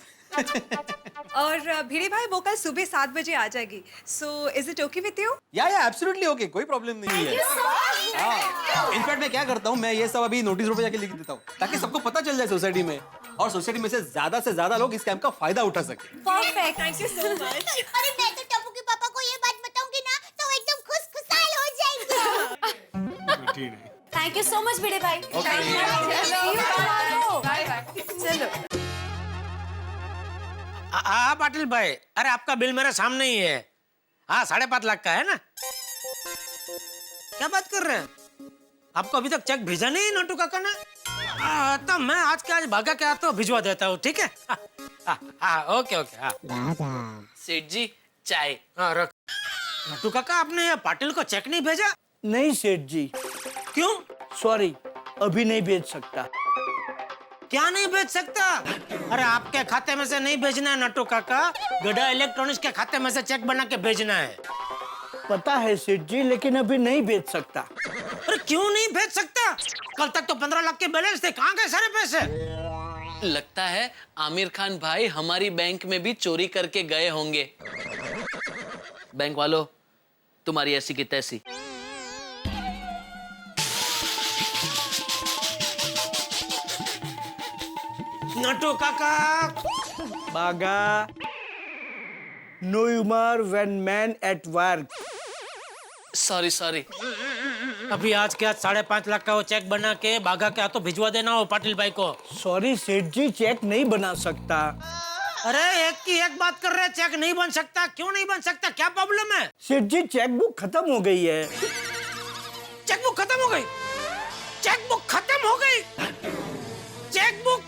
Speaker 11: और भिड़े भाई वो कल सुबह 7 बजे आ जाएगी। So is it okay with you?
Speaker 5: या एब्सोल्युटली ओके, कोई प्रॉब्लम नहीं है। इनफैक्ट मैं क्या करता हूँ, मैं ये सब अभी नोटिस बोर्ड पे जाके लिख देता हूँ ताकि सबको पता चल जाए सोसाइटी में, और सोसाइटी में से ज्यादा लोग इस कैंप का फायदा उठा सके।
Speaker 8: Perfect.
Speaker 11: Thank you so much.
Speaker 3: अरे मैं तो टप्पू के पापा को ये बात बताऊंगी ना तो वो एकदम खुशखुशाल हो जाएंगे।
Speaker 8: थैंक यू सो मच भिड़े भाई।
Speaker 7: चलो।
Speaker 4: पाटिल भाई, अरे आपका बिल मेरे सामने ही है। हाँ, 5.5 लाख का है ना? क्या बात कर रहे हैं? आपको अभी तक चेक भेजा नहीं नोटू काका ने? तो मैं आज के आज भागा के आता हूँ, भिजवा देता हूँ, ठीक है? ओके।
Speaker 9: सेठ जी, चाय।
Speaker 4: हाँ रख। नोटू काका, आपने ये पाटिल को चेक नहीं भेजा?
Speaker 1: नहीं सेठ जी,
Speaker 4: क्यों?
Speaker 1: सॉरी, अभी नहीं भेज सकता।
Speaker 4: क्या नहीं भेज सकता? अरे आपके खाते में से नहीं भेजना है नट्टू काका, गड़ा इलेक्ट्रॉनिक्स के खाते में से चेक बना के भेजना है।
Speaker 1: पता है सेठ जी, लेकिन अभी नहीं भेज सकता।
Speaker 4: अरे क्यों नहीं भेज सकता? कल तक तो 15 लाख के बैलेंस थे, कहाँ गए सारे पैसे?
Speaker 13: लगता है आमिर खान भाई हमारी बैंक में भी चोरी करके गए होंगे। बैंक वालों, तुम्हारी ऐसी की तैसी।
Speaker 4: नटू काका।
Speaker 1: Bagha, no humour when man at work.
Speaker 13: Sorry.
Speaker 4: अभी आज के आज 5.5 लाख का वो चेक बना के बागा के हाथों भिजवा देना हो पाटिल भाई को।
Speaker 1: सॉरी सेठ जी, चेक नहीं बना सकता।
Speaker 4: अरे एक की एक बात कर रहे हैं, चेक नहीं बन सकता? क्यों नहीं बन सकता, क्या प्रॉब्लम है?
Speaker 1: सेठ जी, चेकबुक खत्म हो गई है।
Speaker 4: चेकबुक खत्म हो गई? चेकबुक खत्म हो गई? चेकबुक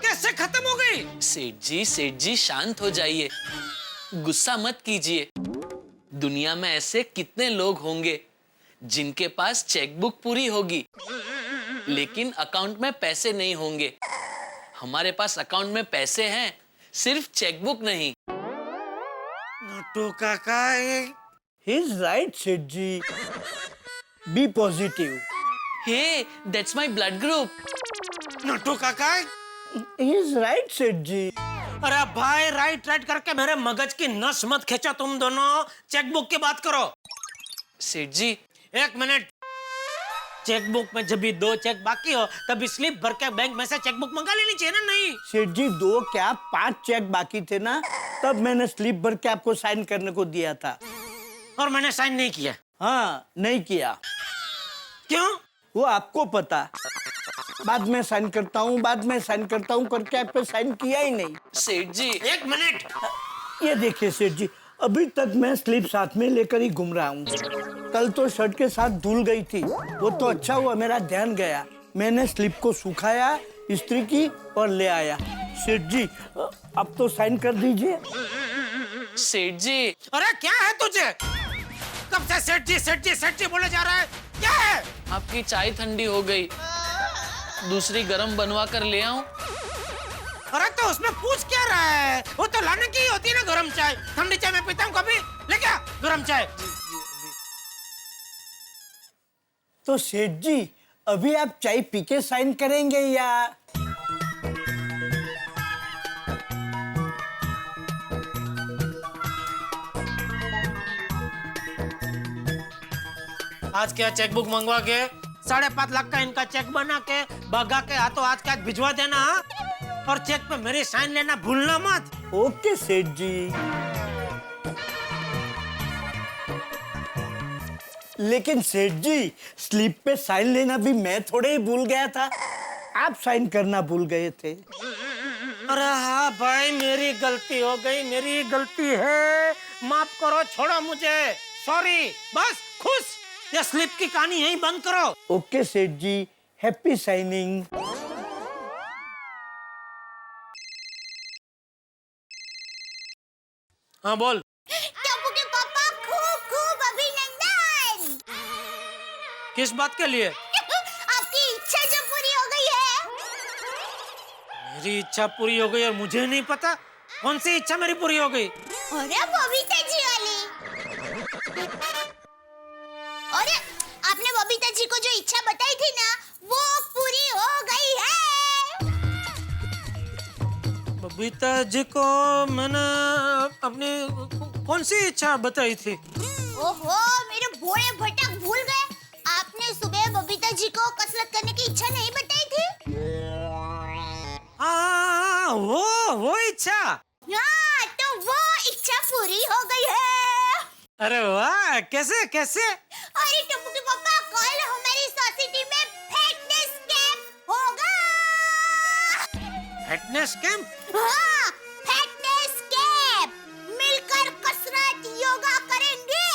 Speaker 4: कैसे खत्म हो गई?
Speaker 13: सेठ जी शांत हो जाइए, गुस्सा मत कीजिए। दुनिया में ऐसे कितने लोग होंगे जिनके पास चेकबुक पूरी होगी लेकिन अकाउंट में पैसे नहीं होंगे। हमारे पास अकाउंट में पैसे हैं, सिर्फ चेकबुक नहीं।
Speaker 4: Natu Kaka,
Speaker 1: he is right Seth ji, B positive.
Speaker 13: Hey, that's my blood group.
Speaker 4: Natu Kaka,
Speaker 1: he is right Seth जी।
Speaker 4: अरे भाई, राइट करके मेरे मगज की नस मत खींचो तुम दोनों। चेकबुक की बात करो।
Speaker 13: सेठ जी,
Speaker 4: एक मिनट। चेकबुक में जब भी 2 चेक बाकी हो तब स्लिप भर के बैंक में से चेकबुक मंगा लेनी चाहिए ना? नहीं
Speaker 1: सेठ जी, 2 क्या 5 चेक बाकी थे ना, तब मैंने स्लिप भर के आपको साइन करने को दिया था।
Speaker 4: और मैंने साइन नहीं किया?
Speaker 1: हाँ, नहीं किया।
Speaker 4: क्यों?
Speaker 1: वो आपको पता। बाद में साइन करता हूँ करके आप पे साइन किया ही नहीं।
Speaker 13: सेठ जी,
Speaker 4: एक मिनट।
Speaker 1: ये देखिए सेठ जी, अभी तक मैं स्लिप साथ में लेकर ही घूम रहा हूँ। कल तो शर्ट के साथ धुल गई थी, वो तो अच्छा हुआ मेरा ध्यान गया। मैंने स्लिप को सुखाया, इस्त्री की और ले आया। सेठ जी, अब तो साइन कर दीजिए।
Speaker 13: सेठ जी।
Speaker 4: अरे क्या है तुझे? कब से सेठ जी बोले जा रहा है? क्या है?
Speaker 13: आपकी चाय ठंडी हो गई, दूसरी गरम बनवा कर ले आऊं?
Speaker 4: अरे तो उसमें पूछ क्या रहा है? वो तो लाने की होती है ना गरम चाय। ठंडी चाय मैं पीता हूँ कभी? ले क्या गरम चाय?
Speaker 1: तो सेठ जी, अभी आप चाय पी के साइन करेंगे या?
Speaker 4: आज क्या चेकबुक मंगवा के 5.5 लाख का इनका चेक बना के बागा के हाथों आज क्या भिजवा देना, और चेक पे मेरी साइन लेना भूलना मत।
Speaker 1: ओके सेठ जी। लेकिन सेठ जी, स्लिप पे साइन लेना भी मैं थोड़े ही भूल गया था, आप साइन करना भूल गए थे।
Speaker 4: अरे हाँ भाई, मेरी गलती हो गई, मेरी गलती है, माफ करो, छोड़ो मुझे, सॉरी। बस खुश, ये स्लिप की कहानी यहीं बंद करो।
Speaker 1: ओके सेठ जी, हैप्पी साइनिंग।
Speaker 4: हाँ बोल।
Speaker 3: टप्पू के पापा, खूब अभिनंदन।
Speaker 4: किस बात के लिए?
Speaker 3: आपकी इच्छा जो पूरी हो गई है।
Speaker 4: मेरी इच्छा पूरी हो गई और मुझे नहीं पता? कौन सी इच्छा मेरी पूरी हो गई?
Speaker 3: अरे बबीता जी वाली। अरे आपने बबीता जी को जो इच्छा बताई थी ना, वो पूरी हो गई है।
Speaker 4: बबीता जी को मैंने अपनी कौन सी इच्छा बताई थी?
Speaker 3: ओहो, मेरे भोले भटक भूल गए। आपने सुबह बबीता जी को कसरत करने की इच्छा नहीं बताई थी?
Speaker 4: हाँ, वो इच्छा।
Speaker 3: हाँ, तो वो इच्छा पूरी हो गई है।
Speaker 4: अरे वाह, कैसे कैसे?
Speaker 3: अरे टप्पू के पापा, कल हमारी सोसाइटी में फिटनेस कैंप होगा।
Speaker 4: Fitness camp?
Speaker 3: हाँ, फिटनेस कैंप। मिलकर कसरत योगा करेंगे।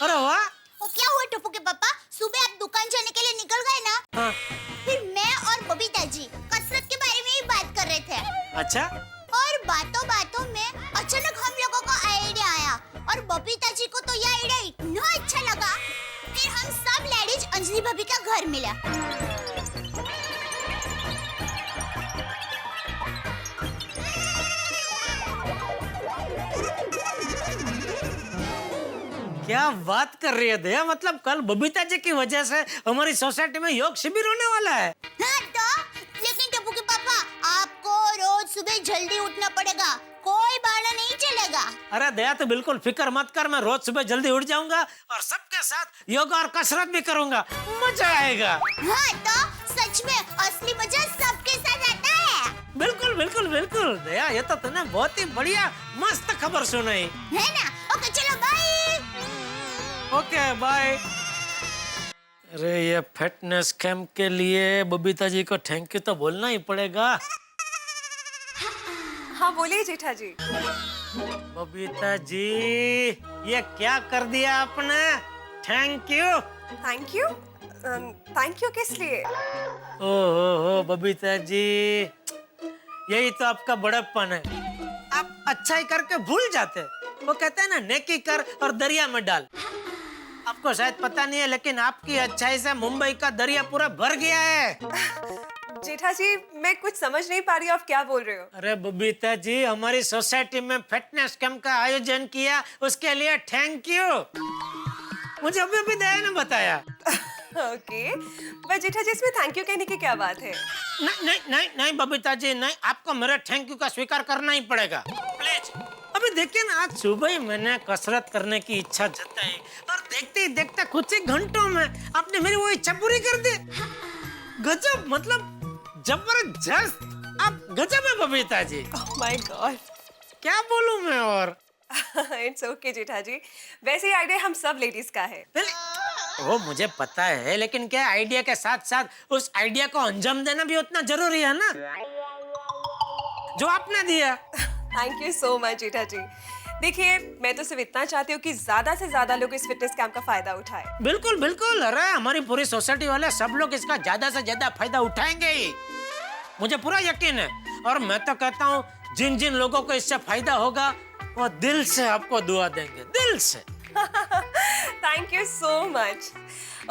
Speaker 4: अरे वाह।
Speaker 3: वो क्या हुआ टप्पू के पापा, सुबह आप दुकान जाने के लिए निकल गए ना?
Speaker 4: हाँ।
Speaker 3: फिर मैं और बबीता जी कसरत के बारे में ही बात कर रहे थे।
Speaker 4: अच्छा।
Speaker 3: और बातों में अचानक हम लोगों को आइडिया आया, और बबीता जी को तो यह आइडिया इतना अच्छा लगा। फिर हम सब लेडीज अंजलि भाभी का घर मिला।
Speaker 4: क्या बात कर रही है दया, मतलब कल बबीता जी की वजह से हमारी सोसाइटी में योग शिविर होने वाला है।
Speaker 3: हाँ तो, लेकिन टप्पू के पापा आपको रोज सुबह जल्दी उठना पड़ेगा, कोई बहाना नहीं चलेगा।
Speaker 4: अरे दया तो बिल्कुल फिक्र मत कर, मैं रोज सुबह जल्दी उठ जाऊंगा और सबके साथ योगा और कसरत भी करूंगा, मजा आएगा।
Speaker 3: हाँ तो सच में असली मजा सबके साथ आता है।
Speaker 4: बिल्कुल बिल्कुल बिल्कुल दया, ये तो तूने बहुत ही बढ़िया मस्त खबर सुनाई
Speaker 3: है ना। ओके चलो बाय।
Speaker 4: Okay bye. अरे ये फिटनेस कैंप के लिए बबीता जी को थैंक यू तो बोलना ही पड़ेगा।
Speaker 11: हाँ बोलिए जेठा जी।
Speaker 4: बबीता जी ये क्या कर दिया आपने? Thank you.
Speaker 11: Thank you? Thank you किस लिए?
Speaker 4: ओहो बबीता जी, यही तो आपका बड़प्पन है, आप अच्छाई करके भूल जाते। वो कहते हैं ना, नेकी कर और दरिया में डाल। आपको शायद पता नहीं है, लेकिन आपकी अच्छाई से मुंबई का दरिया पूरा भर गया है।
Speaker 11: जेठा जी मैं कुछ समझ नहीं पा रही हूँ, आप क्या बोल रहे हो?
Speaker 4: अरे बबीता जी, हमारी सोसाइटी में फिटनेस कैंप का आयोजन किया, उसके लिए थैंक यू। मुझे अभी अभी दया ने बताया।
Speaker 11: ओके, पर जेठा जी इसमें थैंक यू कहने की क्या बात है?
Speaker 4: नहीं नहीं नहीं नहीं बबीता जी नहीं, आपको मेरे थैंक यू का स्वीकार करना ही पड़ेगा, प्लीज। अभी देखिए ना, आज सुबह ही मैंने कसरत करने की इच्छा जताई और देखते ही देखते कुछ ही घंटों में आपने मेरी वो इच्छा पूरी कर दी। गजब, मतलब जबरदस्त, आप गजब है बबीता जी।
Speaker 11: ओह माय गॉड,
Speaker 4: क्या बोलूं मैं और।
Speaker 11: इट्स ओके जेठा जी, वैसे ही आइडिया हम सब लेडीज का है।
Speaker 4: वो मुझे पता है, लेकिन क्या आइडिया के साथ साथ उस आइडिया को अंजाम देना भी उतना जरूरी है ना, जो आपने दिया।
Speaker 11: थैंक यू सो मच जेठा जी। देखिए, मैं तो सिर्फ इतना चाहती हूँ कि ज्यादा से ज्यादा लोग इस फिटनेस कैंप का फायदा उठाएं।
Speaker 4: बिल्कुल बिल्कुल, अरे हमारी पूरी सोसाइटी वाले सब लोग इसका ज्यादा से ज्यादा फायदा उठाएंगे ही, मुझे पूरा यकीन है। और मैं तो कहता हूँ, जिन जिन लोगों को इससे फायदा होगा वो दिल से आपको दुआ देंगे, दिल से।
Speaker 11: Thank you so much.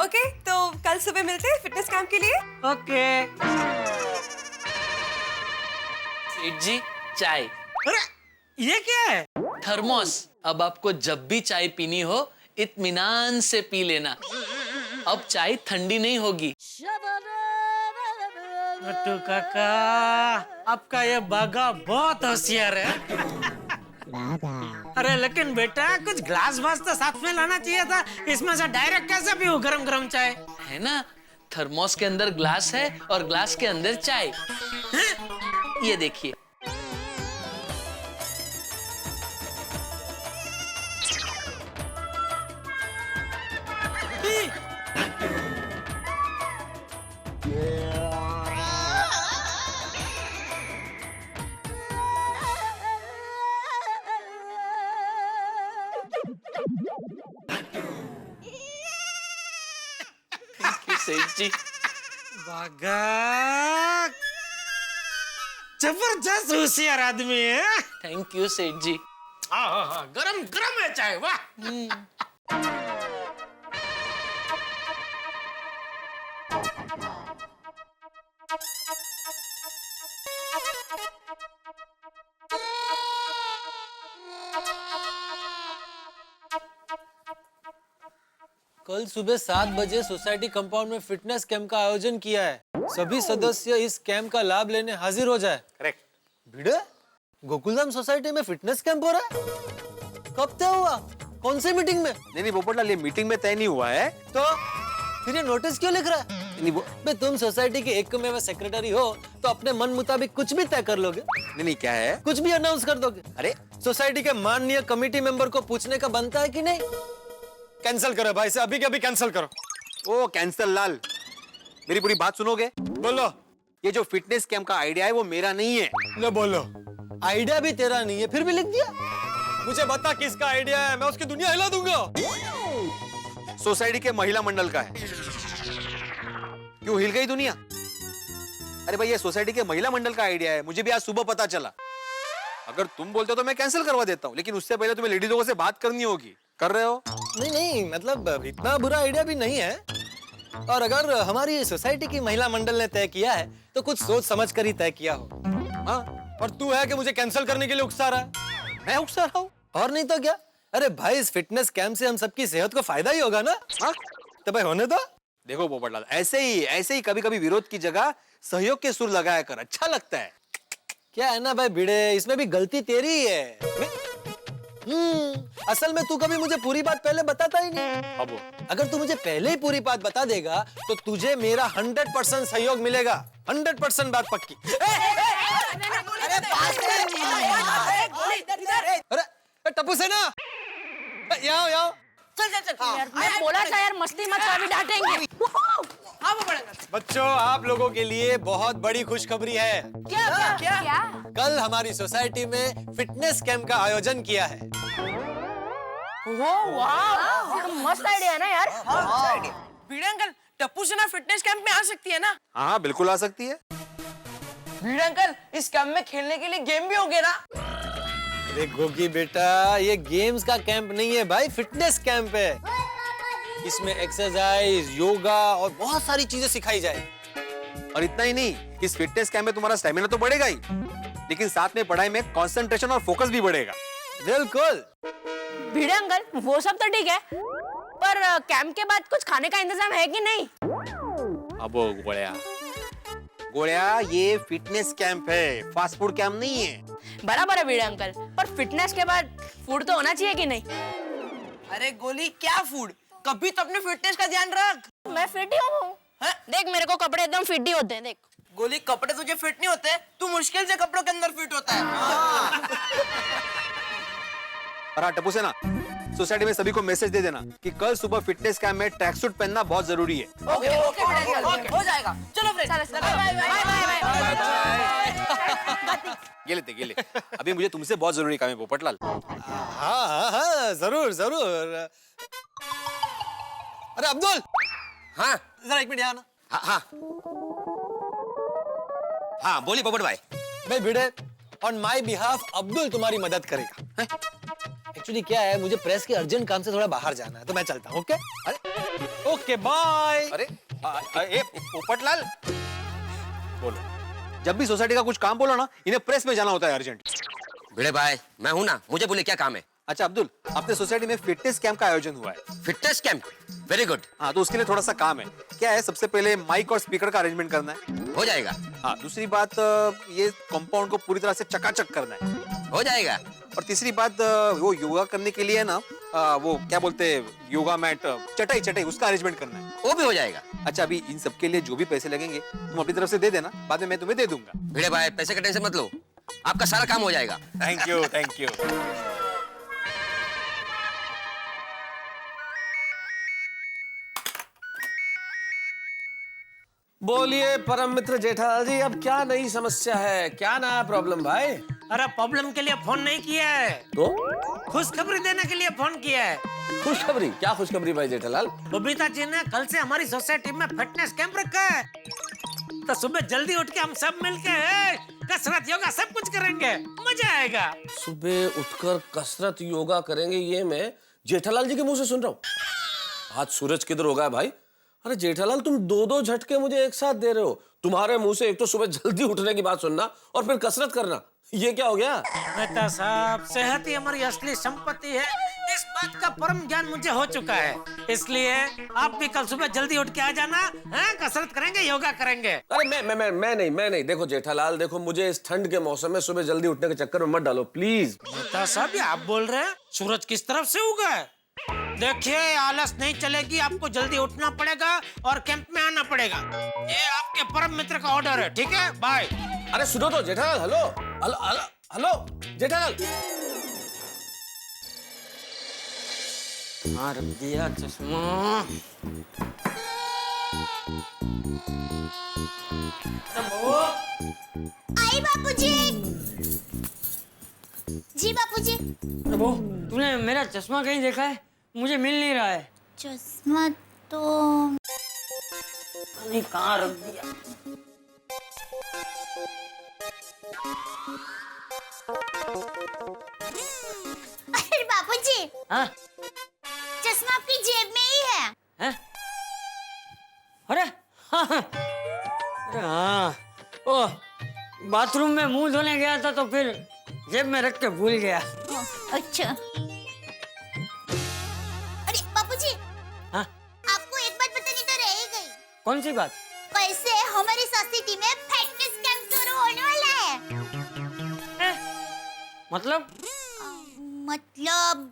Speaker 11: Okay, तो कल सुबह मिलते हैं फिटनेस कैंप के लिए।
Speaker 4: ओके।
Speaker 13: सेठ जी चाय।
Speaker 4: अरे ये क्या है?
Speaker 13: थर्मोस। अब आपको जब भी चाय पीनी हो इत्मीनान से पी लेना, अब चाय ठंडी नहीं होगी।
Speaker 4: नट्टू काका, आपका ये बागा बहुत होशियार है। अरे लेकिन बेटा, कुछ ग्लास वास तो साथ में लाना चाहिए था, इसमें से डायरेक्ट कैसे पीऊं गरम गरम चाय?
Speaker 13: है ना, थर्मोस के अंदर ग्लास है और ग्लास के अंदर चाय। ये देखिए। सेठ जी,
Speaker 4: बागा जबरदस्त होशियार आदमी है।
Speaker 13: थैंक यू सेठ जी।
Speaker 4: हाँ, गरम गरम है चाय, वाह।
Speaker 14: कल सुबह 7 बजे सोसाइटी कंपाउंड में फिटनेस कैंप का आयोजन किया है। सभी सदस्य इस कैंप का लाभ लेने हाजिर हो जाए।
Speaker 5: करेक्ट।
Speaker 14: भिड़े, गोकुलधाम सोसाइटी में फिटनेस कैंप हो रहा है? कब तय हुआ? कौन सी मीटिंग में?
Speaker 5: नहीं पोपटलाल, ये मीटिंग में तय नहीं हुआ है।
Speaker 14: तो फिर ये नोटिस क्यों लिख रहा है? नहीं तुम सोसाइटी के एकमेव सेक्रेटरी हो तो अपने मन मुताबिक कुछ भी तय कर लोगे।
Speaker 5: नहीं क्या है?
Speaker 14: कुछ भी अनाउंस कर दोगे।
Speaker 5: अरे
Speaker 14: सोसाइटी के माननीय कमेटी मेंबर को पूछने का बनता है कि नहीं?
Speaker 12: कैंसिल करो भाई, से अभी के अभी कैंसिल करो।
Speaker 5: ओ कैंसल लाल, मेरी पूरी बात सुनोगे?
Speaker 12: बोलो।
Speaker 5: ये जो फिटनेस कैंप का आइडिया है वो मेरा नहीं है।
Speaker 12: लो बोलो।
Speaker 14: आइडिया भी तेरा नहीं है, फिर भी लिख दिया।
Speaker 12: मुझे बता किसका आइडिया है, मैं उसकी दुनिया हिला दूंगा।
Speaker 5: सोसाइटी के महिला मंडल का है। क्यों हिल गई दुनिया? अरे भाई, ये सोसाइटी के महिला मंडल का आइडिया है, मुझे भी आज सुबह पता चला। अगर तुम बोलते हो तो मैं कैंसिल करवा देता हूँ, लेकिन उससे पहले तुम्हें लेडीज लोगों से बात करनी होगी। कर रहे हो?
Speaker 14: नहीं, मतलब इतना बुरा आइडिया भी नहीं है। और अगर हमारी सोसाइटी की महिला मंडल ने तय किया है तो कुछ सोच समझ कर ही तय किया हो।
Speaker 12: हाँ, और तू है कि मुझे कैंसिल करने के लिए उकसा रहा है?
Speaker 5: मैं उकसा रहा हूँ?
Speaker 14: और नहीं तो क्या, अरे भाई इस फिटनेस कैंप से हम सबकी सेहत को फायदा ही होगा ना। हाँ तो भाई होने दो।
Speaker 5: देखो पोपटलाल, ऐसे ही कभी कभी विरोध की जगह सहयोग के सुर लगाया कर, अच्छा लगता है।
Speaker 14: क्या है ना भाई भिड़े, इसमें भी गलती तेरी ही है। असल में तू कभी मुझे पूरी बात पहले बताता ही नहीं।
Speaker 5: अब
Speaker 14: अगर तू मुझे पहले ही पूरी बात बता देगा तो तुझे मेरा 100% सहयोग मिलेगा। 100% बात पक्की। अरे टप्पू से ना आओ।
Speaker 15: चल चल चल यार, मैं बोला था यार मस्ती मत कर, अभी डांटेंगे।
Speaker 9: हाँ वो पड़ेगा।
Speaker 14: बच्चों आप लोगों के लिए बहुत बड़ी खुशखबरी है।
Speaker 15: क्या क्या क्या?
Speaker 14: कल हमारी सोसाइटी में फिटनेस कैंप का आयोजन किया है।
Speaker 15: वाह, मस्त आइडिया है ना यार।
Speaker 9: भिड़े अंकल, टप्पू सेना फिटनेस कैंप में आ सकती है ना?
Speaker 5: हाँ बिल्कुल आ सकती है।
Speaker 9: भिड़े अंकल, इस कैंप में खेलने के लिए गेम भी होंगे ना?
Speaker 14: अरे गोगी बेटा, ये गेम्स का कैंप नहीं है भाई, फिटनेस कैंप है। इसमें एक्सरसाइज, योगा और बहुत सारी चीजें सिखाई जाएगी।
Speaker 5: और इतना ही नहीं, इस फिटनेस कैंप में तुम्हारा स्टेमिना तो बढ़ेगा ही, लेकिन साथ में पढ़ाई में कंसंट्रेशन और फोकस भी बढ़ेगा।
Speaker 14: बिल्कुल।
Speaker 15: भिड़े अंकल वो सब तो ठीक है, पर कैंप के बाद कुछ खाने का इंतजाम है कि नहीं?
Speaker 5: अब गोड़िया, ये फिटनेस कैंप है, फास्ट फूड कैंप नहीं है।
Speaker 15: बराबर है भिड़े अंकल, पर फिटनेस के बाद फूड तो होना चाहिए कि नहीं?
Speaker 9: अरे गोली, क्या फूड? कभी तो अपने फिटनेस का ध्यान रख।
Speaker 15: मैं फिट ही हूँ। देख मेरे को कपड़े एकदम फिट ही होते हैं, देख।
Speaker 9: गोली, कपड़े तुझे फिट नहीं होते, तू मुश्किल से कपड़ों के अंदर फिट होता है।
Speaker 5: और हाँ टप्पू से ना, सोसाइटी में सभी को मैसेज दे देना कि कल सुबह फिटनेस कैंप में ट्रैक सूट पहनना बहुत जरूरी है।
Speaker 9: ओके ओके हो जाएगा। चलो फ्रेंड्स, बाय बाय।
Speaker 5: गेले अभी मुझे तुमसे बहुत जरूरी काम है पोपटलाल।
Speaker 14: हाँ जरूर जरूर। अरे अब्दुल।
Speaker 16: हाँ
Speaker 14: जरा एक मिनट यहाँ ना।
Speaker 16: हाँ बोलिए पोपट भाई।
Speaker 14: भाई भिड़े, ऑन माई बिहाफ अब्दुल तुम्हारी मदद करेगा। एक्चुअली क्या है, मुझे प्रेस के अर्जेंट काम से थोड़ा बाहर जाना है, तो मैं चलता हूँ। ओके? अरे ओके बाय।
Speaker 5: अरे पोपटलाल, बोलो। जब भी सोसाइटी का कुछ काम बोलो ना, इन्हें प्रेस में जाना होता है अर्जेंट।
Speaker 16: भिड़े भाई मैं हूँ ना, मुझे बोले क्या काम है?
Speaker 5: अच्छा अब्दुल, अपने सोसाइटी में फिटनेस कैंप का आयोजन हुआ है।
Speaker 16: Fitness camp, very good.
Speaker 5: हाँ तो उसके लिए थोड़ा सा काम है। क्या है, सबसे पहले माइक और स्पीकर का अरेंजमेंट करना है।
Speaker 16: हो जाएगा।
Speaker 5: हाँ दूसरी बात, ये कंपाउंड को पूरी तरह से चकाचक करना है।
Speaker 16: हो जाएगा।
Speaker 5: और तीसरी बात, वो योगा करने के लिए ना, वो क्या बोलते हैं, योगा मैट, चटाई, उसका अरेंजमेंट करना है।
Speaker 16: वो भी हो जाएगा।
Speaker 5: अच्छा अभी इन सब के लिए जो भी पैसे लगेंगे तुम अपनी तरफ से दे देना, बाद में मैं तुम्हें दे दूंगा।
Speaker 16: भिड़े भाई पैसे का टेंशन मत लो, आपका सारा काम हो जाएगा।
Speaker 5: Thank you thank you.
Speaker 17: बोलिए परम मित्र जेठालाल जी, अब क्या नई समस्या है, क्या नया प्रॉब्लम भाई?
Speaker 4: अरे प्रॉब्लम के लिए फोन नहीं किया है,
Speaker 17: तो
Speaker 4: खुशखबरी देने के लिए फोन किया है।
Speaker 17: खुशखबरी? क्या खुशखबरी भाई जेठालाल?
Speaker 4: बबीता जी ने कल से हमारी सोसाइटी में फिटनेस कैंप रखा है, तो सुबह जल्दी उठ के हम सब मिलके कसरत योगा सब कुछ करेंगे, मजा आएगा।
Speaker 17: सुबह उठकर कसरत योगा करेंगे, ये मैं जेठालाल जी के मुंह से सुन रहा हूँ। आज सूरज किधर होगा भाई? अरे जेठालाल तुम दो झटके मुझे एक साथ दे रहे हो। तुम्हारे मुंह से एक तो सुबह जल्दी उठने की बात सुनना और फिर कसरत करना, ये क्या हो गया?
Speaker 4: मेहता साहब, सेहत ही हमारी असली संपत्ति है, इस बात का परम ज्ञान मुझे हो चुका है। इसलिए आप भी कल सुबह जल्दी उठ के आ जाना, कसरत करेंगे, योगा करेंगे।
Speaker 17: अरे मैं नहीं। देखो जेठालाल, देखो मुझे इस ठंड के मौसम में सुबह जल्दी उठने के चक्कर में मत डालो प्लीज।
Speaker 4: मेहता साहब, आप बोल रहे हैं सूरज किस तरफ से उगा है? देखिए आलस नहीं चलेगी, आपको जल्दी उठना पड़ेगा और कैंप में आना पड़ेगा। ये आपके परम मित्र का ऑर्डर है, ठीक है? बाय।
Speaker 17: अरे सुनो तो जेठालाल, हेलो जेठालाल।
Speaker 4: मार दिया चश्मा।
Speaker 3: आई बापूजी। जी बापूजी।
Speaker 18: प्रभु, तूने मेरा चश्मा कहीं देखा है? मुझे मिल नहीं रहा है।
Speaker 3: चश्मा तो
Speaker 18: कहाँ रख दिया?
Speaker 3: अरे बापूजी,
Speaker 18: हाँ?
Speaker 3: चश्मा आपकी जेब में ही है।
Speaker 18: हैं? अरे हाँ, ओ बाथरूम में मुंह धोने गया था तो फिर जेब में रख के भूल गया।
Speaker 3: अच्छा।
Speaker 18: कौन सी बात?
Speaker 3: कैसे हमारी सोसाइटी में फिटनेस कैंप शुरू होने वाला है।
Speaker 18: मतलब?
Speaker 3: मतलब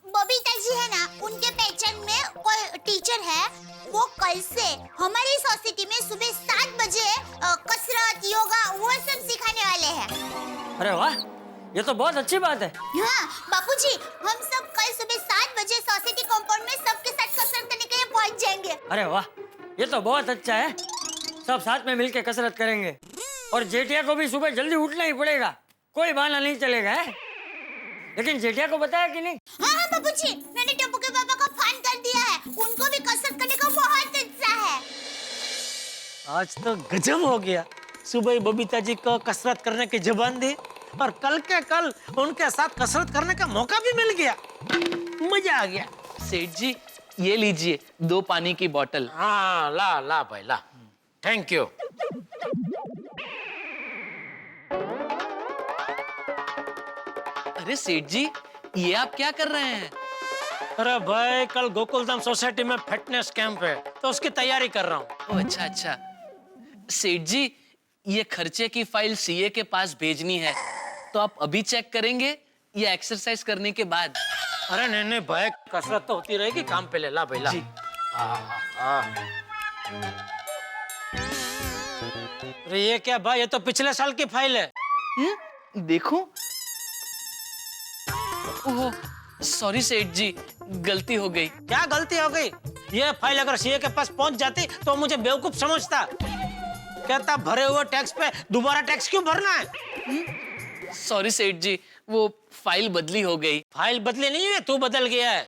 Speaker 3: बबीता जी है ना, उनके पहचान में कोई टीचर है, वो कल से हमारी सोसाइटी में सुबह 7 बजे कसरत, योगा वो सब सिखाने वाले हैं।
Speaker 18: अरे वाह, ये तो बहुत अच्छी बात है।
Speaker 3: हाँ बापूजी, हम सब कल सुबह 7 बजे सोसाइटी कंपाउंड में सबके साथ कसरत करने के लिए पहुंच जाएंगे।
Speaker 18: अरे वाह, ये तो बहुत अच्छा है। सब साथ में मिलके कसरत करेंगे और जेठिया को भी सुबह जल्दी उठना ही पड़ेगा, कोई बहाना नहीं चलेगा है? लेकिन जेठिया को बताया कि नहीं?
Speaker 3: हाँ बापूजी, मैंने टप्पू के पापा को फोन कर दिया है, उनको भी कसरत करने का बहुत उत्साह है।
Speaker 4: आज तो गजब हो गया, सुबह ही बबीता जी को कसरत करने की जुबान दी और कल के कल उनके साथ कसरत करने का मौका भी मिल गया। मजा आ गया।
Speaker 13: सेठ जी, ये लीजिए 2 पानी की बोतल।
Speaker 4: हाँ ला ला भाई ला, थैंक यू।
Speaker 13: अरे सेठ जी, ये आप क्या कर रहे हैं?
Speaker 4: अरे भाई, कल गोकुलधाम सोसाइटी में फिटनेस कैंप है तो उसकी तैयारी कर रहा हूँ।
Speaker 13: ओह अच्छा अच्छा। सेठ जी, ये खर्चे की फाइल सीए के पास भेजनी है, तो आप अभी चेक करेंगे या एक्सरसाइज करने के बाद?
Speaker 4: अरे नहीं नहीं भाई, कसरत तो होती रहेगी, काम पे ले ला भाई ला। अरे ये क्या भाई, ये तो पिछले साल की फाइल है।
Speaker 13: देखो। ओह सॉरी सेठ जी, गलती हो गई।
Speaker 4: क्या गलती हो गई? ये फाइल अगर सीए के पास पहुंच जाती तो मुझे बेवकूफ समझता। कहता भरे हुए टैक्स पे दोबारा टैक्स क्यों भरना है?
Speaker 13: सॉरी सेठ जी, वो फाइल बदली हो गई।
Speaker 4: फाइल बदली नहीं हुई, तू बदल गया है।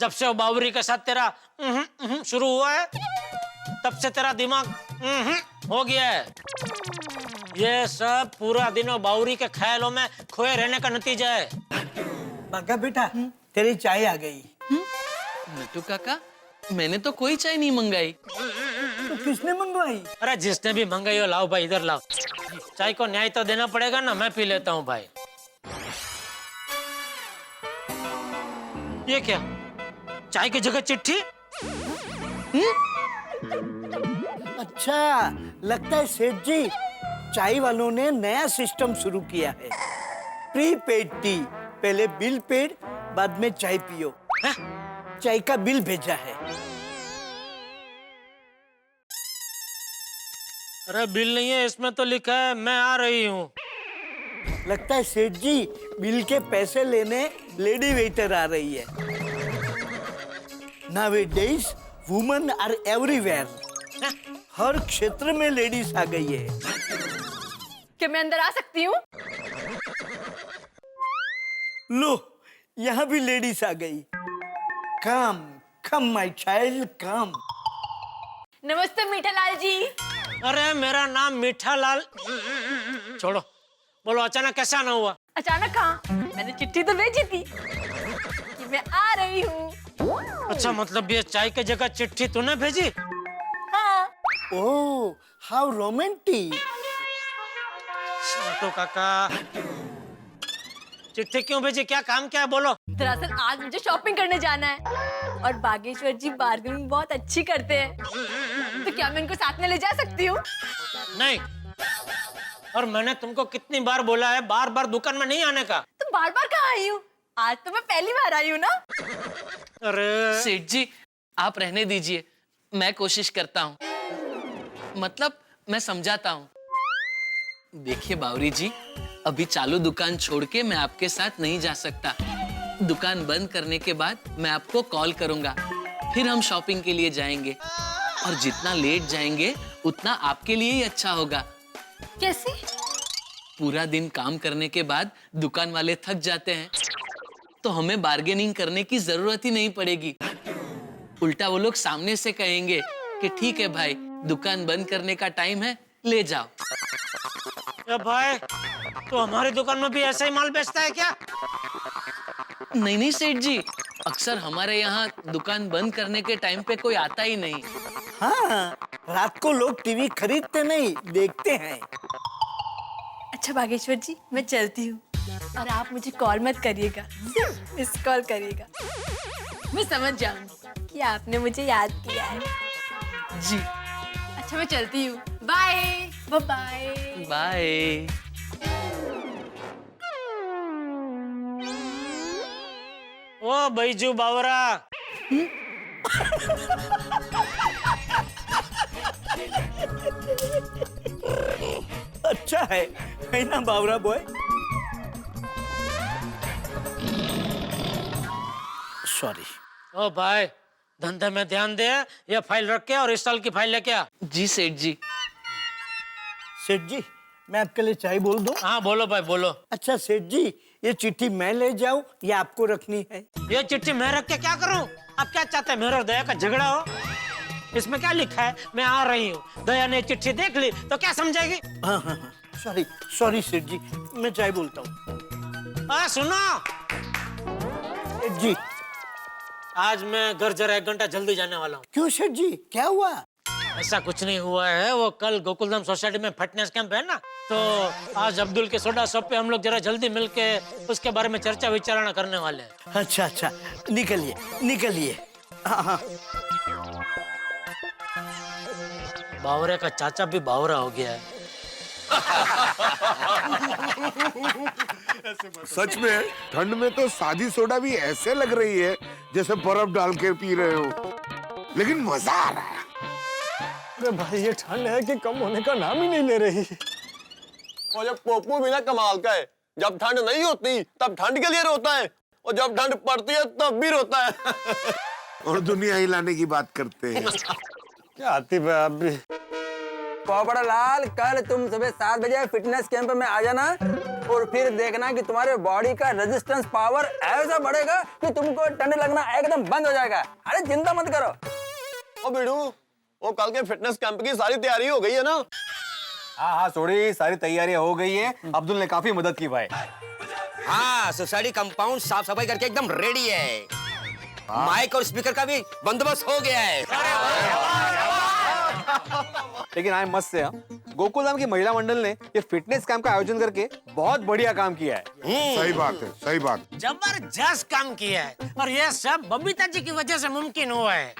Speaker 4: जब से वो बावरी के साथ तेरा शुरू हुआ है, तब से तेरा दिमाग हो गया है। ये सब पूरा दिन वो बावरी के ख्यालों में खोए रहने का नतीजा है।
Speaker 1: बाका बेटा, तेरी चाय आ गई।
Speaker 13: नटू काका, मैंने तो कोई चाय नहीं मंगाई।
Speaker 1: तो किसने मंगवाई?
Speaker 4: अरे जिसने भी मंगाई हो, लाओ भाई इधर लाओ। चाय को न्याय तो देना पड़ेगा ना, मैं पी लेता हूँ भाई। ये क्या, चाय की जगह चिट्ठी?
Speaker 1: अच्छा, लगता है सेठ जी चाय वालों ने नया सिस्टम शुरू किया है। प्रीपेड टी, पहले बिल पेड, बाद में चाय पियो। चाय का बिल भेजा है।
Speaker 4: अरे बिल नहीं है, इसमें तो लिखा है मैं आ रही हूँ।
Speaker 1: लगता है सेठ जी बिल के पैसे लेने लेडी वेटर आ रही है। Nowadays, women are everywhere. हर क्षेत्र में लेडीज आ गई है।
Speaker 15: क्या मैं अंदर आ सकती हूँ?
Speaker 1: लो, यहाँ भी लेडीज आ गई। कम कम माय चाइल्ड कम।
Speaker 15: नमस्ते मीठालाल जी।
Speaker 4: अरे मेरा नाम मीठालाल। छोड़ो, बोलो अचानक कैसा ना हुआ?
Speaker 15: अचानक कहाँ? मैंने चिट्ठी तो भेजी थी कि मैं आ रही हूँ।
Speaker 4: अच्छा, मतलब ये चाय की जगह चिट्ठी तूने भेजी?
Speaker 15: हाँ।
Speaker 1: ओह, हाउ रोमांटिक।
Speaker 4: तो काका, चिट्ठी क्यों भेजी? क्या काम क्या है, बोलो।
Speaker 15: दरअसल आज मुझे शॉपिंग करने जाना है और बागेश्वर जी बार्गेनिंग बहुत अच्छी करते हैं, तो क्या मैं इनको साथ में ले जा सकती हूँ?
Speaker 4: नहीं, और मैंने तुमको कितनी बार बोला है बार बार दुकान में नहीं आने का।
Speaker 15: तुम बार बार कहाँ आई हूँ? आज तो मैं पहली बार आई हूँ ना।
Speaker 4: अरे
Speaker 13: सेठ जी, आप रहने दीजिए, मैं कोशिश करता हूँ। मतलब मैं समझाता हूँ। देखिए बावरी जी, अभी चालू दुकान छोड़ के मैं आपके साथ नहीं जा सकता। दुकान बंद करने के बाद मैं आपको कॉल करूंगा, फिर हम शॉपिंग के लिए जाएंगे और जितना लेट जाएंगे उतना आपके लिए ही अच्छा होगा।
Speaker 15: कैसे?
Speaker 13: पूरा दिन काम करने के बाद दुकान वाले थक जाते हैं, तो हमें बार्गेनिंग करने की जरूरत ही नहीं पड़ेगी। उल्टा वो लोग सामने से कहेंगे कि ठीक है भाई, दुकान बंद करने का टाइम है, ले जाओ।
Speaker 4: भाई, तो हमारी दुकान में भी ऐसा ही माल बेचता है क्या?
Speaker 13: नहीं नहीं सेठ जी, अक्सर हमारे यहाँ दुकान बंद करने के टाइम पे कोई आता ही नहीं।
Speaker 1: हाँ, रात को लोग टीवी खरीदते नहीं, देखते हैं।
Speaker 15: अच्छा बागेश्वर जी, मैं चलती हूँ और आप मुझे कॉल मत करिएगा, मिस कॉल करिएगा। मैं समझ जाऊंगी कि आपने मुझे याद किया है।
Speaker 13: जी।
Speaker 15: अच्छा मैं चलती हूँ। Bye bye
Speaker 13: bye.
Speaker 4: ओ बैजू बावरा।
Speaker 1: अच्छा है ना बावरा बॉय। सॉरी।
Speaker 4: ओ भाई, धंधे में ध्यान दे। ये फाइल रख के और इस साल की फाइल लेके आ।
Speaker 13: जी सेठ जी।
Speaker 1: सेठ जी, मैं आपके लिए चाय बोल दूं?
Speaker 4: हाँ बोलो भाई बोलो।
Speaker 1: अच्छा सेठ जी, ये चिट्ठी मैं ले जाऊं या आपको रखनी है?
Speaker 4: ये चिट्ठी मैं रख के क्या करूं? आप क्या चाहते हैं, मेरा और दया का झगड़ा हो? इसमें क्या लिखा है? मैं आ रही हूँ। दया ने चिट्ठी देख ली तो क्या समझेगी?
Speaker 1: हाँ हाँ हाँ, सॉरी सॉरी सेठ जी, मैं चाय बोलता हूँ।
Speaker 4: सुनो
Speaker 1: सेठ जी,
Speaker 4: आज मैं घर जरा 1 घंटा जल्दी जाने वाला हूँ।
Speaker 1: क्यों सेठ जी, क्या हुआ?
Speaker 4: ऐसा कुछ नहीं हुआ है। वो कल गोकुलधाम सोसाइटी में फिटनेस कैंप है ना, तो आज अब्दुल के सोडा शॉप पे हम लोग जरा जल्दी मिलके उसके बारे में चर्चा विचारणा करने वाले हैं।
Speaker 1: अच्छा अच्छा, निकलिए निकलिए। हाँ हाँ।
Speaker 4: बावरे का चाचा भी बावरा हो गया है।
Speaker 19: सच में ठंड में तो सादी सोडा भी ऐसे लग रही है जैसे बर्फ डाल के पी रहे हो, लेकिन मजा आ रहा है।
Speaker 14: अरे भाई ये ठंड है कि कम होने का नाम ही नहीं ले रही। और जब पोपू भी ना कमाल का है, जब ठंड नहीं होती तब ठंड के लिए रोता है, और जब ठंड पड़ती है तब भी रोता है।
Speaker 19: और दुनिया हिलाने की बात करते हैं।
Speaker 14: क्या आती है आप भी।
Speaker 20: पोपड़ा लाल, कल तुम सुबह 7 बजे फिटनेस कैंप में आ जाना और फिर देखना कि तुम्हारे बॉडी का रेजिस्टेंस पावर ऐसा बढ़ेगा कि तुमको ठंड लगना एकदम बंद हो जाएगा। अरे चिंता मत करो।
Speaker 14: ओ बिडू, वो कल के फिटनेस कैंप की सारी तैयारी हो गई है ना?
Speaker 21: हाँ हाँ सोडी, सारी तैयारियां हो गई है। अब्दुल ने काफी मदद की भाई।
Speaker 16: हाँ, सोसाइटी कंपाउंड साफ सफाई करके एकदम रेडी है। माइक और स्पीकर का भी बंदोबस्त हो गया है।
Speaker 21: लेकिन आई मस्त से गोकुलधाम की महिला मंडल ने ये फिटनेस कैंप का आयोजन करके बहुत बढ़िया काम किया है।
Speaker 19: सही बात है, सही बात।
Speaker 4: जबरदस्त काम किया है और ये सब बबीता जी की वजह से मुमकिन हुआ है।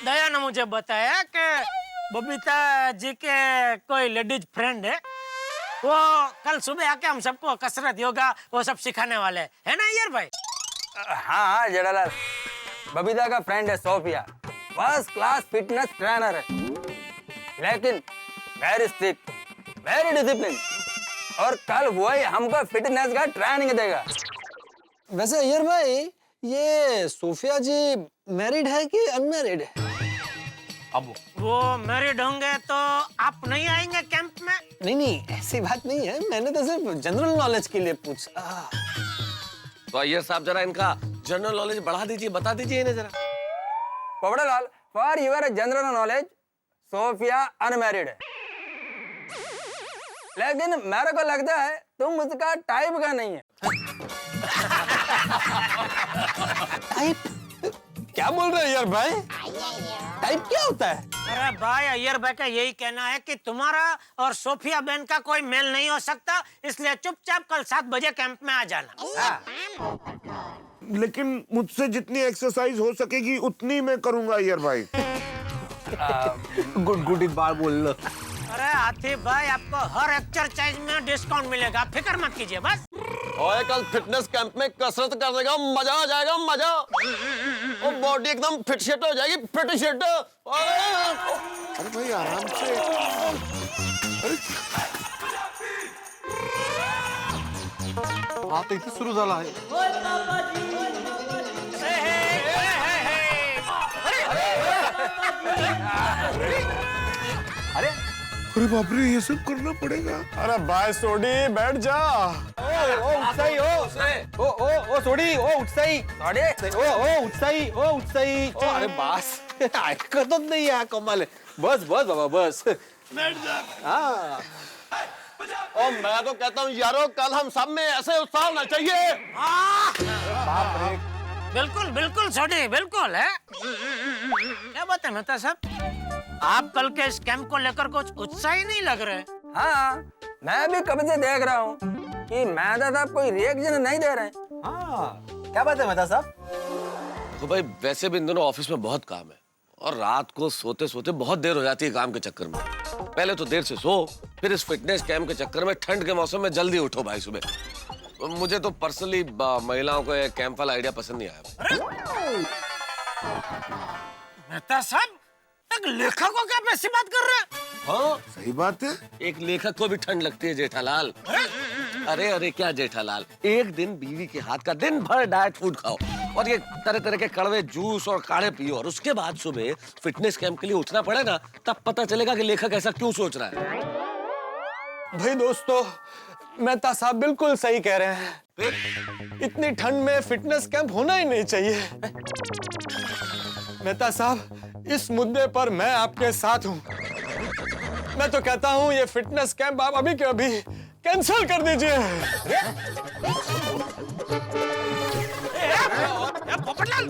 Speaker 4: दया ने मुझे बताया कि बबीता जी के कोई लेडीज फ्रेंड है, वो कल सुबह आके हम सबको कसरत योगा वो सब सिखाने वाले है ना यार भाई?
Speaker 20: हाँ हाँ जेठालाल, बबीता का फ्रेंड है Sophia, first class fitness trainer है, लेकिन वेरी स्ट्रिक्ट, वेरी डिसिप्लिन, और कल वही हमको फिटनेस का ट्रेनिंग देगा।
Speaker 14: वैसे अय्यर भाई, ये सोफिया जी मैरिड है कि अनमैरिड है?
Speaker 21: अब
Speaker 4: वो मैरिड होंगे तो आप नहीं आएंगे कैंप में?
Speaker 14: नहीं ऐसी बात नहीं है, मैंने तो सिर्फ जनरल नॉलेज के लिए पूछा।
Speaker 17: तो अय्यर साहब जरा इनका जनरल नॉलेज बढ़ा दीजिए, बता दीजिए इन्हें जरा।
Speaker 20: Popatlal, for your general knowledge, Sophia unmarried है, लेकिन मेरे को लगता है तुम उसका टाइप का नहीं है।
Speaker 14: टाइप? क्या बोल रहे हैं यार भाई? टाइप क्या होता है?
Speaker 4: अरे भाई, अय्यर भाई का यही कहना है कि तुम्हारा और सोफिया बहन का कोई मेल नहीं हो सकता, इसलिए चुपचाप कल 7 बजे कैंप में आ जाना।
Speaker 19: लेकिन मुझसे जितनी एक्सरसाइज हो सकेगी उतनी मैं करूंगा यार भाई।
Speaker 21: गुड गुड, एक बार बोल लो।
Speaker 4: अरे आतिफ भाई, आपको हर एक्सरसाइज में डिस्काउंट मिलेगा, फिक्र मत कीजिए बस।
Speaker 14: और कल फिटनेस कैंप में कसरत करने का मजा आ जाएगा, मजा। और बॉडी एकदम फिट शेट हो जाएगी, फिट शेट।
Speaker 19: अरे भाई आराम से।
Speaker 21: आता इथे सुरू झाला आहे।
Speaker 19: अरे अरे बाप रे, ये सब करना पड़ेगा।
Speaker 14: अरे भाई सोडी बैठ जा।
Speaker 21: उत्साही ओ सोडी, ओ उत्साही ओ उत्साही, ओ उत्साही। अरे बस ऐकतच नाही या कमाल। बस बस बाबा बस,
Speaker 14: बैठ जा।
Speaker 21: हाँ
Speaker 14: और मैं तो कहता हूँ यारो, कल हम सब में ऐसे उत्साह होना चाहिए।
Speaker 21: बाप रे,
Speaker 4: बिल्कुल बिल्कुल सोडी, बिल्कुल है। क्या बात है मेहता साहब, आप कल के इस कैंप को लेकर कुछ उत्साही नहीं लग रहे?
Speaker 20: हाँ, मैं भी कब से देख रहा हूँ कि मेहता साहब कोई रिएक्शन नहीं दे रहे।
Speaker 21: हाँ क्या बात है मेहता साहब?
Speaker 17: तो भाई वैसे भी इन दोनों ऑफिस में बहुत काम है, और रात को सोते सोते बहुत देर हो जाती है काम के चक्कर में। पहले तो देर से सो, फिर इस फिटनेस कैंप के चक्कर में ठंड के मौसम में जल्दी उठो भाई सुबह। मुझे तो पर्सनली महिलाओं को ये कैंप वाला आइडिया पसंद नहीं आया।
Speaker 18: मेहता साहब, एक लेखक को क्या ऐसी बात कर रहे हैं?
Speaker 17: हाँ
Speaker 19: सही बात है।
Speaker 17: एक लेखक को भी ठंड लगती है जेठालाल। अरे अरे क्या जेठालाल, एक दिन बीवी के हाथ का दिन भर डाइट फूड खाओ और ये तरह तरह के कड़वे जूस और काढ़े पियो, और उसके बाद सुबह फिटनेस कैंप के लिए उठना पड़े ना, तब पता चलेगा कि लेखक ऐसा क्यों सोच रहा है।
Speaker 14: भाई दोस्तों, मेहता साहब बिल्कुल सही कह रहे हैं। इतनी ठंड में फिटनेस कैंप होना ही नहीं चाहिए। मेहता साहब, इस मुद्दे पर मैं आपके साथ हूं। मैं तो कहता हूं ये फिटनेस कैंप आप अभी के अभी कैंसिल कर दीजिए।
Speaker 18: पोपटलाल